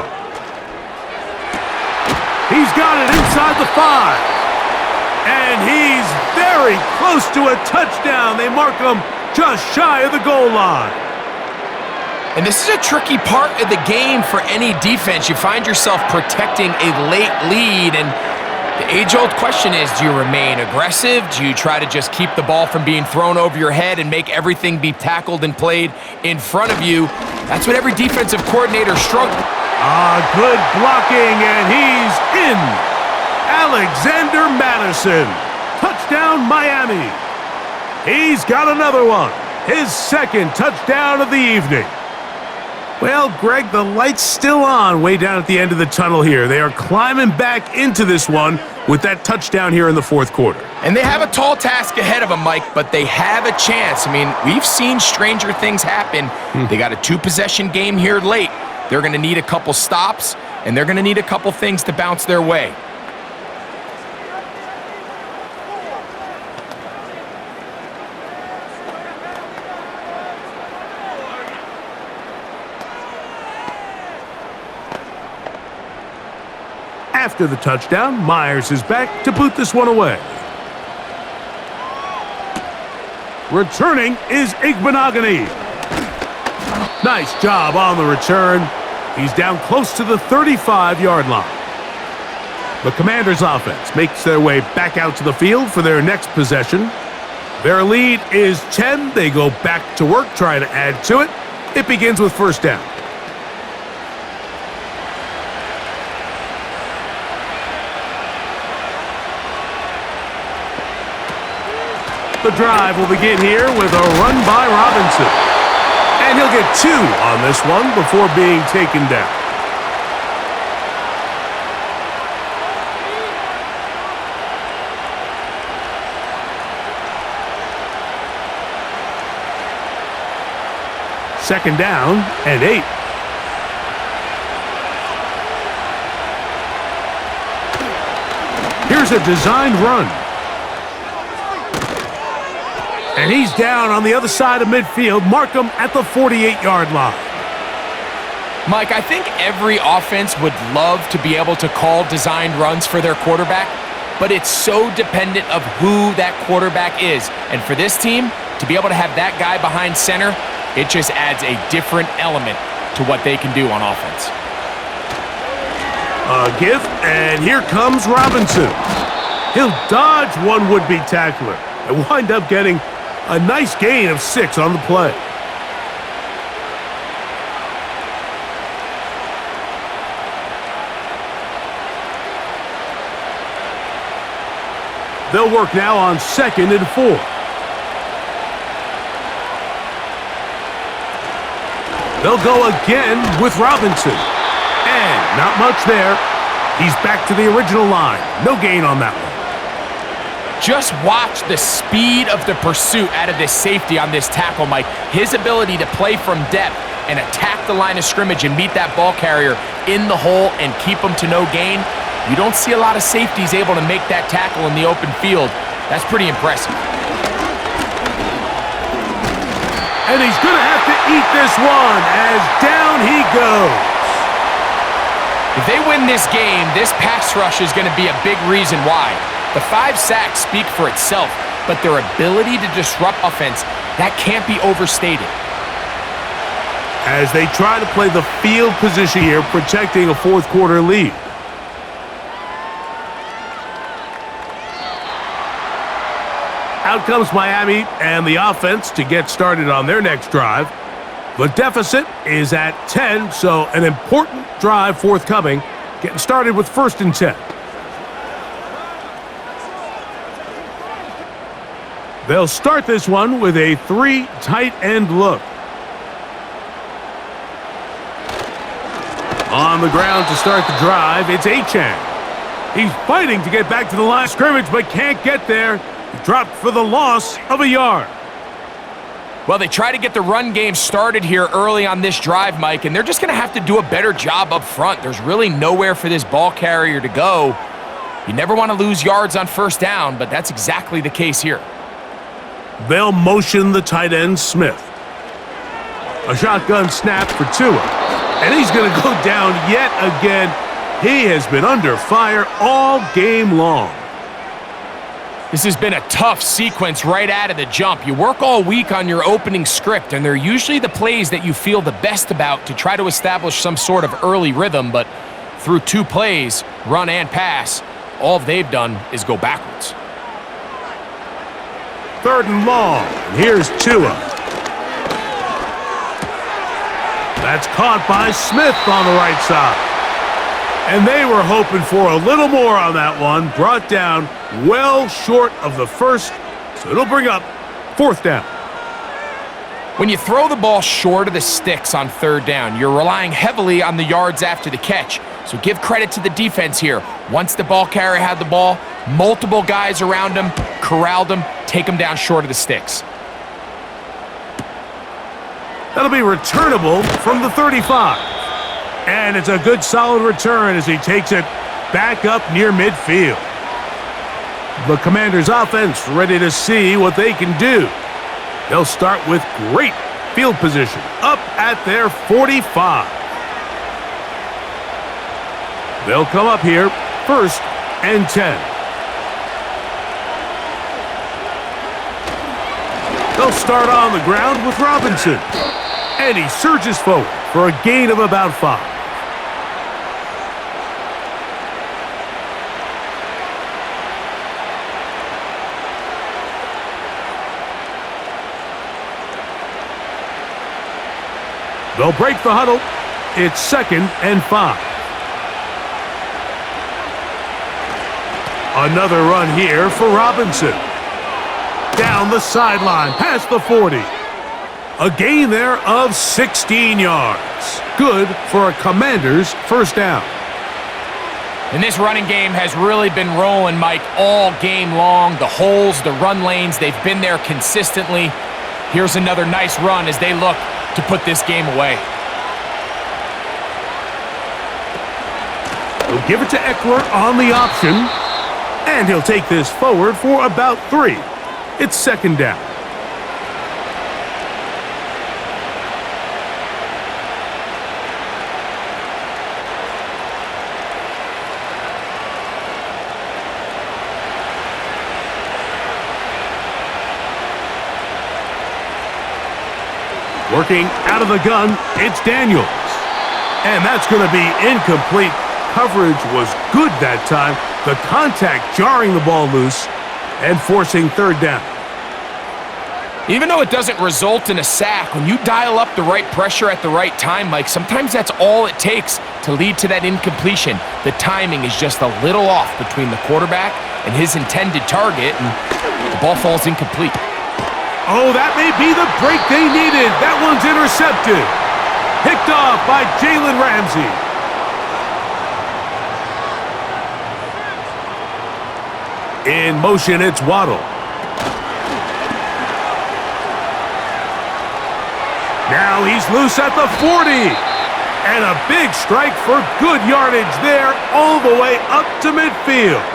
He's got it inside the 5. And he's very close to a touchdown. They mark him just shy of the goal line.
And this is a tricky part of the game for any defense. You find yourself protecting a late lead, and the age-old question is, do you remain aggressive? Do you try to just keep the ball from being thrown over your head and make everything be tackled and played in front of you? That's what every defensive coordinator struggles.
Good blocking, and he's in. Alexander Madison. Touchdown, Miami. He's got another one. His second touchdown of the evening. Well, Greg, the light's still on way down at the end of the tunnel here. They are climbing back into this one with that touchdown here in the fourth quarter.
And they have a tall task ahead of them, Mike, but they have a chance. I mean, we've seen stranger things happen. They got a 2-possession game here late. They're going to need a couple stops, and they're going to need a couple things to bounce their way.
After the touchdown, Myers is back to boot this one away. Returning is Igbenogany. Nice job on the return. He's down close to the 35-yard line. The Commanders' offense makes their way back out to the field for their next possession. Their lead is 10. They go back to work trying to add to it. It begins with first down. The drive will begin here with a run by Robinson. And he'll get 2 on this one before being taken down. Second down and 8. Here's a designed run. And he's down on the other side of midfield. Mark him at the 48-yard line.
Mike, I think every offense would love to be able to call designed runs for their quarterback, but it's so dependent of who that quarterback is. And for this team, to be able to have that guy behind center, it just adds a different element to what they can do on offense.
A give, and here comes Robinson. He'll dodge one would-be tackler and wind up getting a nice gain of 6 on the play. They'll work now on 2nd and 4. They'll go again with Robinson. And not much there. He's back to the original line. No gain on that one.
Just watch the speed of the pursuit out of this safety on this tackle, Mike. His ability to play from depth and attack the line of scrimmage and meet that ball carrier in the hole and keep him to no gain. You don't see a lot of safeties able to make that tackle in the open field. That's pretty impressive.
And he's going to have to eat this one as down he goes.
If they win this game, this pass rush is going to be a big reason why. The 5 sacks speak for itself, but their ability to disrupt offense, that can't be overstated.
As they try to play the field position here, protecting a fourth quarter lead. Out comes Miami and the offense to get started on their next drive. The deficit is at 10, so an important drive forthcoming, getting started with 1st and 10. They'll start this one with a 3 tight end look. On the ground to start the drive, it's Achane. He's fighting to get back to the line of scrimmage, but can't get there. He dropped for the loss of a yard.
Well, they try to get the run game started here early on this drive, Mike, and they're just going to have to do a better job up front. There's really nowhere for this ball carrier to go. You never want to lose yards on 1st down, but that's exactly the case here.
They'll motion the tight end, Smith. A shotgun snap for Tua, and he's going to go down yet again. He has been under fire all game long.
This has been a tough sequence right out of the jump. You work all week on your opening script, and they're usually the plays that you feel the best about to try to establish some sort of early rhythm, but through 2 plays, run and pass, all they've done is go backwards.
3rd and long. Here's Tua. That's caught by Smith on the right side. And they were hoping for a little more on that one. Brought down well short of the 1st, so it'll bring up 4th down.
When you throw the ball short of the sticks on 3rd down, you're relying heavily on the yards after the catch. So give credit to the defense here. Once the ball carrier had the ball, multiple guys around him, corralled him, take him down short of the sticks.
That'll be returnable from the 35. And it's a good solid return as he takes it back up near midfield. The Commanders' offense ready to see what they can do. They'll start with great field position up at their 45. They'll come up here 1st and 10. They'll start on the ground with Robinson. And he surges forward for a gain of about 5. They'll break the huddle. It's 2nd and 5. Another run here for Robinson. Down the sideline, past the 40. A gain there of 16 yards. Good for a Commanders' 1st down.
And this running game has really been rolling, Mike, all game long. The holes, the run lanes, they've been there consistently. Here's another nice run as they look to put this game away.
He'll give it to Eckler on the option, and he'll take this forward for about 3. It's 2nd down. Working out of the gun, it's Daniels. And that's going to be incomplete. Coverage was good that time. The contact jarring the ball loose and forcing 3rd down.
Even though it doesn't result in a sack, when you dial up the right pressure at the right time, Mike, sometimes that's all it takes to lead to that incompletion. The timing is just a little off between the quarterback and his intended target, and the ball falls incomplete.
Oh, that may be the break they needed. That one's intercepted. Picked off by Jalen Ramsey. In motion, it's Waddle. Now he's loose at the 40. And a big strike for good yardage there all the way up to midfield.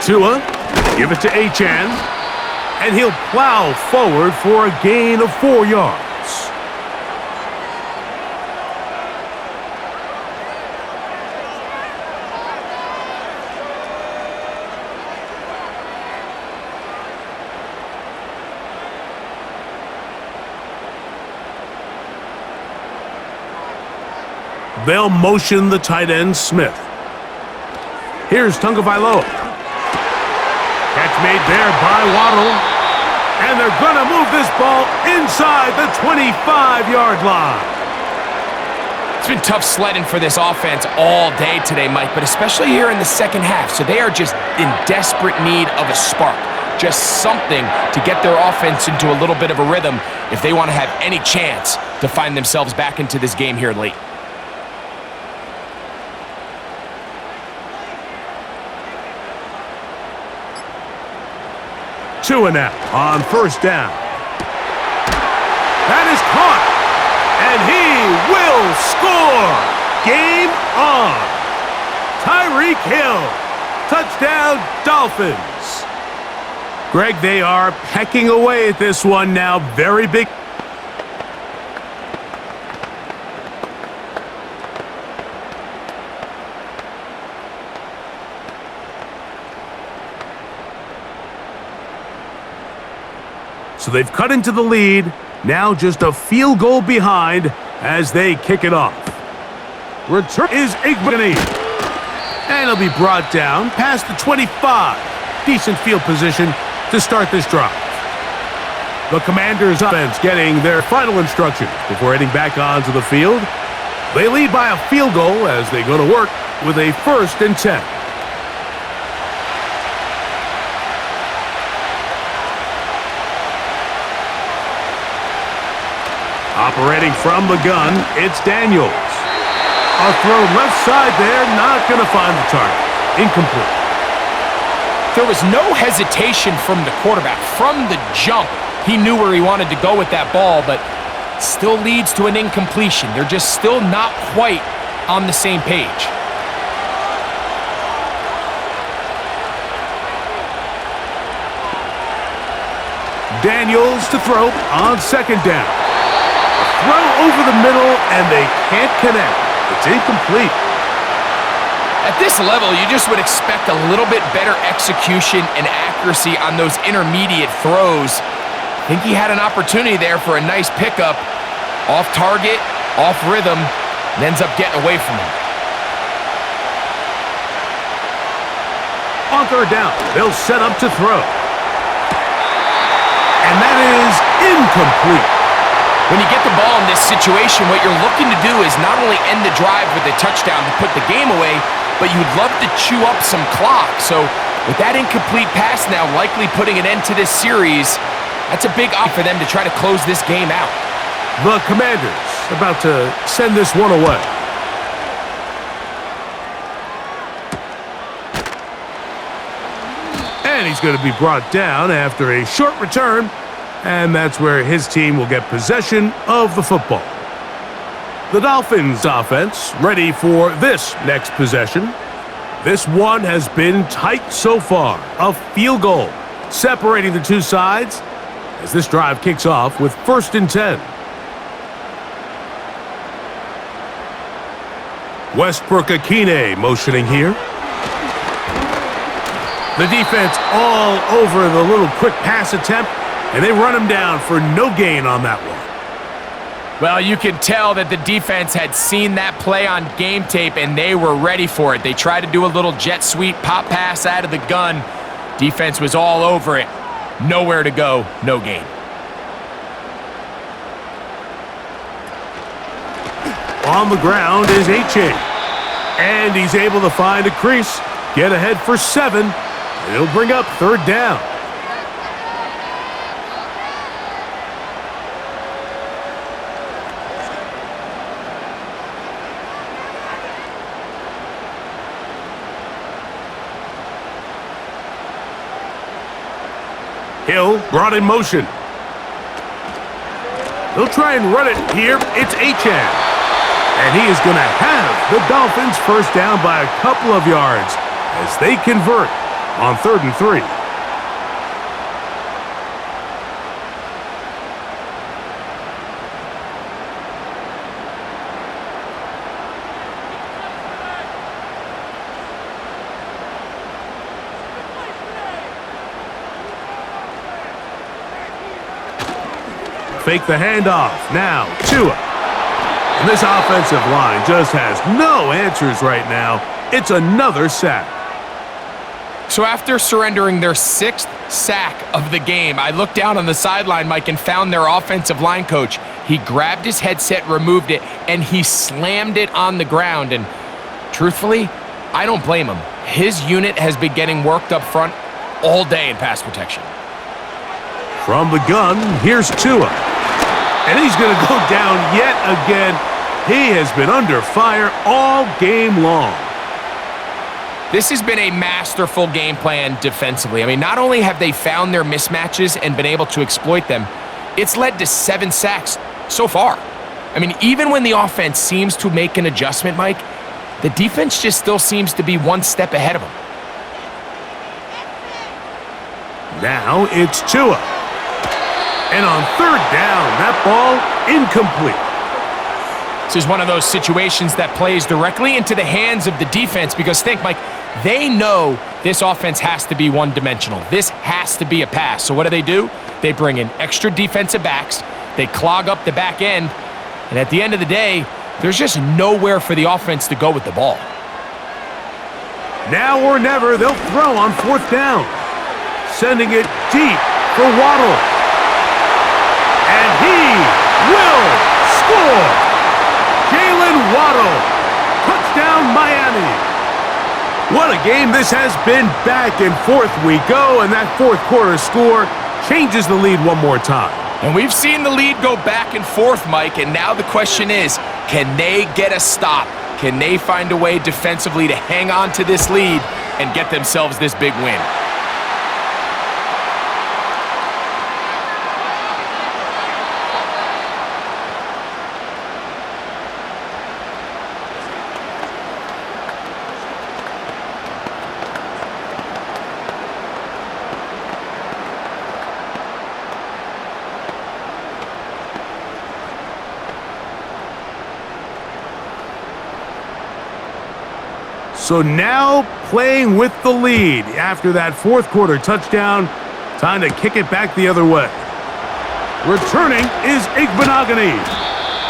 Tua, give it to Achane, and he'll plow forward for a gain of 4 yards. They'll motion the tight end, Smith. Here's Tagovailoa. Catch made there by Waddle. And they're going to move this ball inside the 25-yard line.
It's been tough sledding for this offense all day today, Mike, but especially here in the second half. So they are just in desperate need of a spark, just something to get their offense into a little bit of a rhythm if they want to have any chance to find themselves back into this game here late.
Two and out on first down. That is caught. And he will score! Game on! Tyreek Hill! Touchdown, Dolphins! Greg, they are pecking away at this one now. Very big. So they've cut into the lead. Now just a field goal behind as they kick it off. Return is Igbenny. And he'll be brought down past the 25. Decent field position to start this drive. The Commanders' offense getting their final instructions before heading back onto the field. They lead by a field goal as they go to work with a 1st and 10. Operating from the gun, it's Daniels. A throw left side there, not going to find the target. Incomplete.
There was no hesitation from the quarterback. From the jump, he knew where he wanted to go with that ball, but still leads to an incompletion. They're just still not quite on the same page.
Daniels to throw on second down. Throw over the middle, and they can't connect. It's incomplete.
At this level, you just would expect a little bit better execution and accuracy on those intermediate throws. I think he had an opportunity there for a nice pickup. Off target, off rhythm, and ends up getting away from him.
On third down, they'll set up to throw. And that is incomplete.
When you get the ball in this situation, what you're looking to do is not only end the drive with a touchdown to put the game away, but you'd love to chew up some clock. So with that incomplete pass now likely putting an end to this series, that's a big op for them to try to close this game out.
The Commanders about to send this one away. And he's going to be brought down after a short return. And that's where his team will get possession of the football. The Dolphins offense ready for this next possession. This one has been tight so far. A field goal separating the two sides as this drive kicks off with 1st and 10. Westbrook-Akine motioning here. The defense all over the little quick pass attempt. And they run him down for no gain on that one.
Well, you can tell that the defense had seen that play on game tape, and they were ready for it. They tried to do a little jet sweep pop pass out of the gun. Defense was all over it. Nowhere to go, no gain.
On the ground is H.A. And he's able to find a crease, get ahead for 7. And he'll bring up 3rd down. Hill brought in motion. They'll try and run it here. It's Achane. And he is going to have the Dolphins first down by a couple of yards as they convert on 3rd and 3. Fake the handoff. Now, Tua. And this offensive line just has no answers right now. It's another sack.
So after surrendering their 6th sack of the game, I looked down on the sideline, Mike, and found their offensive line coach. He grabbed his headset, removed it, and he slammed it on the ground. And truthfully, I don't blame him. His unit has been getting worked up front all day in pass protection.
From the gun, here's Tua. And he's going to go down yet again. He has been under fire all game long.
This has been a masterful game plan defensively. I mean, not only have they found their mismatches and been able to exploit them, it's led to 7 sacks so far. I mean, even when the offense seems to make an adjustment, Mike, the defense just still seems to be one step ahead of them.
Now it's Tua. And on 3rd down, that ball incomplete.
This is one of those situations that plays directly into the hands of the defense because think, Mike, they know this offense has to be one-dimensional. This has to be a pass. So what do? They bring in extra defensive backs. They clog up the back end. And at the end of the day, there's just nowhere for the offense to go with the ball.
Now or never, they'll throw on 4th down. Sending it deep for Waddle. And he will score. Jalen Waddle. Touchdown, Miami. What a game this has been. Back and forth we go, and that 4th quarter score changes the lead one more time.
And we've seen the lead go back and forth, Mike, and now the question is, can they get a stop? Can they find a way defensively to hang on to this lead and get themselves this big win?
So now playing with the lead after that 4th quarter touchdown. Time to kick it back the other way. Returning is Igbenogany.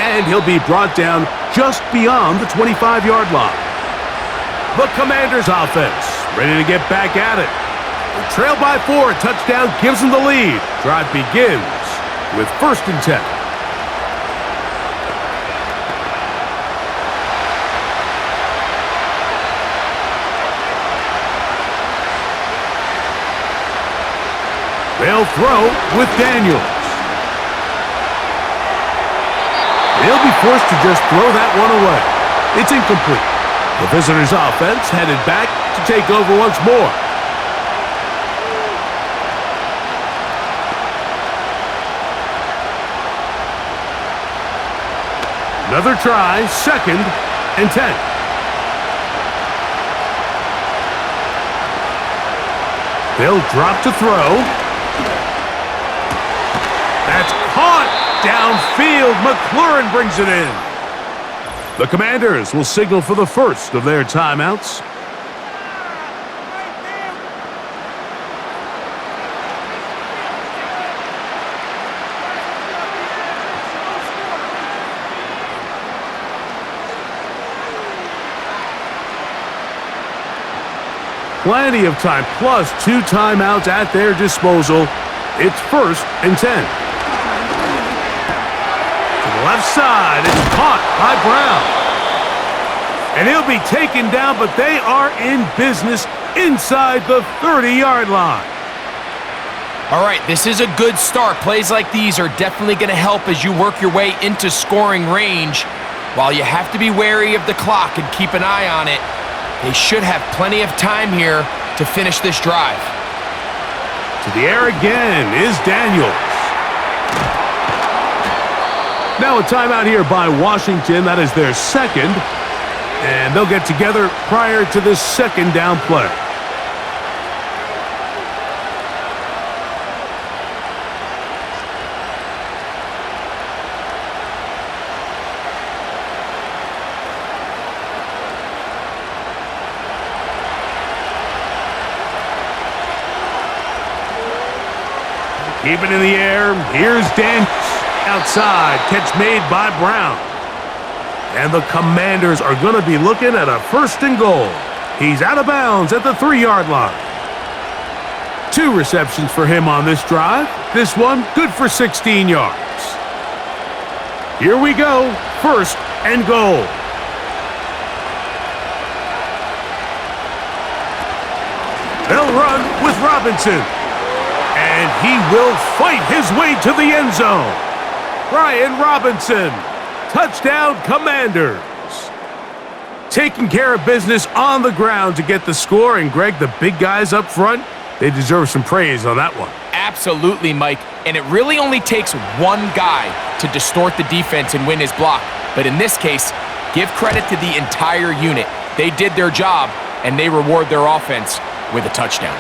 And he'll be brought down just beyond the 25-yard line. The Commanders' offense ready to get back at it. The trail by 4, touchdown gives them the lead. Drive begins with 1st and 10. They'll throw with Daniels. He'll be forced to just throw that one away. It's incomplete. The visitors' offense headed back to take over once more. Another try, 2nd and 10. They'll drop to throw. That's caught downfield. McLaurin brings it in. The Commanders will signal for the first of their timeouts. Plenty of time, plus 2 timeouts at their disposal. It's 1st and 10. Left side, it's caught by Brown. And he'll be taken down, but they are in business inside the 30-yard line.
All right, this is a good start. Plays like these are definitely going to help as you work your way into scoring range. While you have to be wary of the clock and keep an eye on it, they should have plenty of time here to finish this drive.
To the air again is Daniels. Now a timeout here by Washington. That is their 2nd. And they'll get together prior to this 2nd down play. Keep it in the air. Here's Daniels. Outside. Catch made by Brown. And the Commanders are going to be looking at a 1st and goal. He's out of bounds at the 3-yard line. 2 receptions for him on this drive. This one good for 16 yards. Here we go. 1st and goal. They'll run with Robinson. And he will fight his way to the end zone. Brian Robinson. Touchdown, Commanders. Taking care of business on the ground to get the score. And, Greg, the big guys up front, they deserve some praise on that one.
Absolutely, Mike. And it really only takes one guy to distort the defense and win his block. But in this case, give credit to the entire unit. They did their job, and they reward their offense with a touchdown.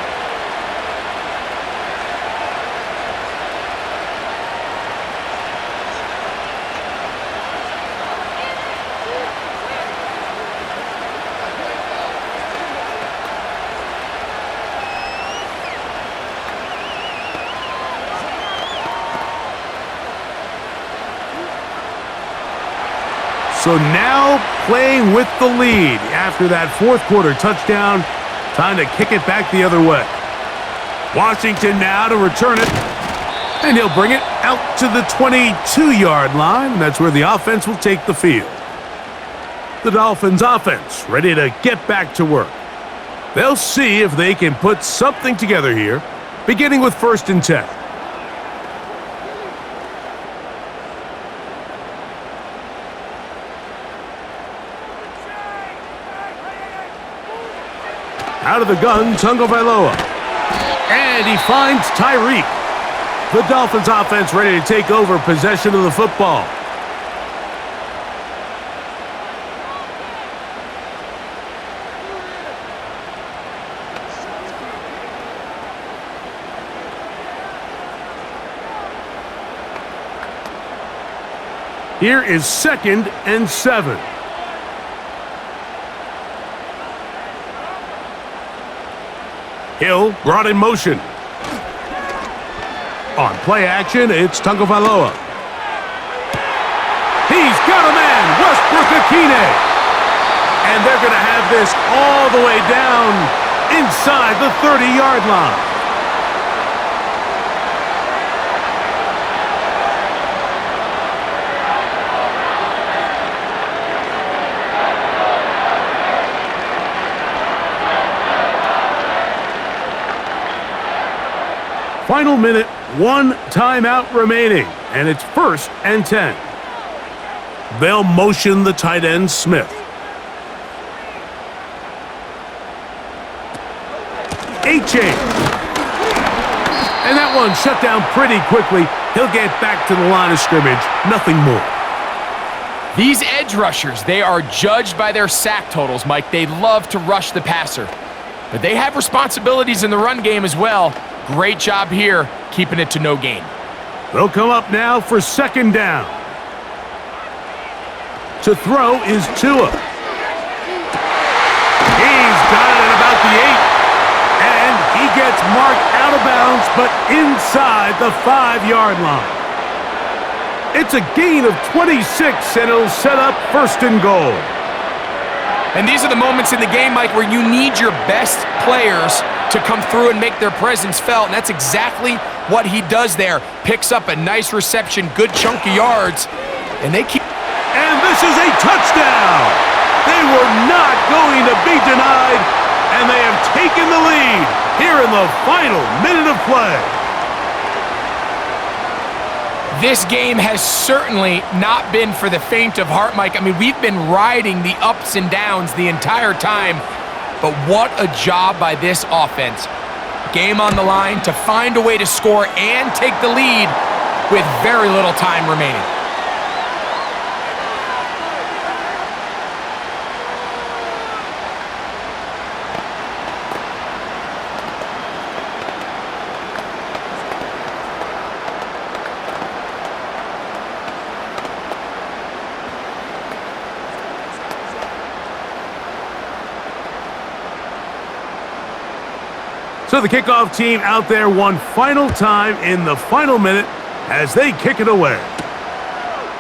So now playing with the lead after that 4th quarter touchdown. Time to kick it back the other way. Washington now to return it. And he'll bring it out to the 22-yard line. That's where the offense will take the field. The Dolphins offense ready to get back to work. They'll see if they can put something together here, beginning with 1st and 10. Out of the gun, Tagovailoa. And he finds Tyreek. The Dolphins offense ready to take over possession of the football. Here is 2nd and 7. Hill brought in motion. On play action, it's Tagovailoa. He's got a man, Westbrook-Ikhine. And they're going to have this all the way down inside the 30-yard line. Final minute, 1 timeout remaining, and it's 1st and 10. They'll motion the tight end, Smith. A-chain. And that one shut down pretty quickly. He'll get back to the line of scrimmage, nothing more.
These edge rushers, they are judged by their sack totals, Mike. They love to rush the passer. But they have responsibilities in the run game as well. Great job here, keeping it to no gain.
They'll come up now for 2nd down. To throw is Tua. He's got it at about the 8. And he gets marked out of bounds, but inside the 5-yard line. It's a gain of 26, and it'll set up 1st and goal.
And these are the moments in the game, Mike, where you need your best players to come through and make their presence felt, and that's exactly what he does there. Picks up a nice reception, good chunk of yards, and they keep...
And this is a touchdown! They were not going to be denied, and they have taken the lead here in the final minute of play.
This game has certainly not been for the faint of heart, Mike. I mean, we've been riding the ups and downs the entire time, but what a job by this offense. Game on the line to find a way to score and take the lead with very little time remaining.
So the kickoff team out there one final time in the final minute as they kick it away.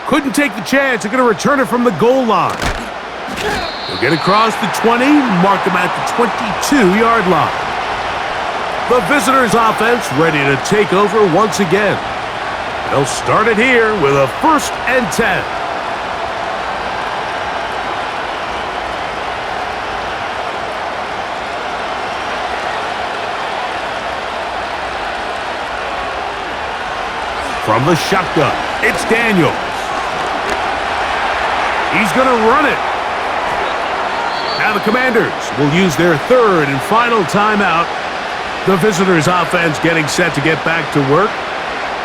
Couldn't take the chance. They're going to return it from the goal line. They'll get across the 20, mark them at the 22-yard line. The visitors' offense ready to take over once again. They'll start it here with a 1st and 10. From the shotgun, it's Daniels. He's going to run it. Now the Commanders will use their 3rd and final timeout. The visitors' offense getting set to get back to work.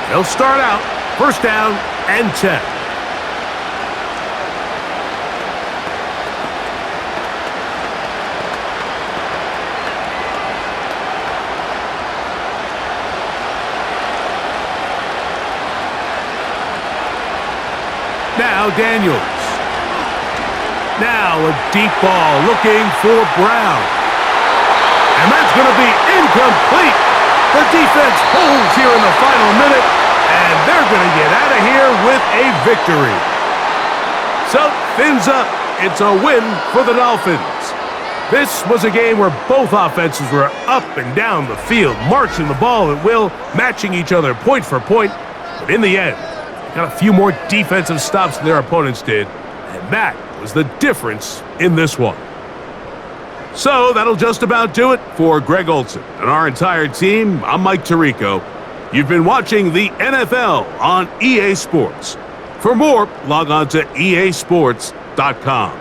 They'll start out 1st down and 10. Now Daniels. Now a deep ball looking for Brown. And that's going to be incomplete. The defense holds here in the final minute, and they're going to get out of here with a victory. So, fins up. It's a win for the Dolphins. This was a game where both offenses were up and down the field, marching the ball at will, matching each other point for point. But in the end, got a few more defensive stops than their opponents did, and that was the difference in this one. So that'll just about do it for Greg Olson and our entire team. I'm Mike Tirico. You've been watching the NFL on EA Sports. For more, log on to easports.com.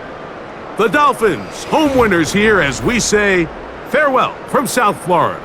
The Dolphins, home winners here as we say farewell from South Florida.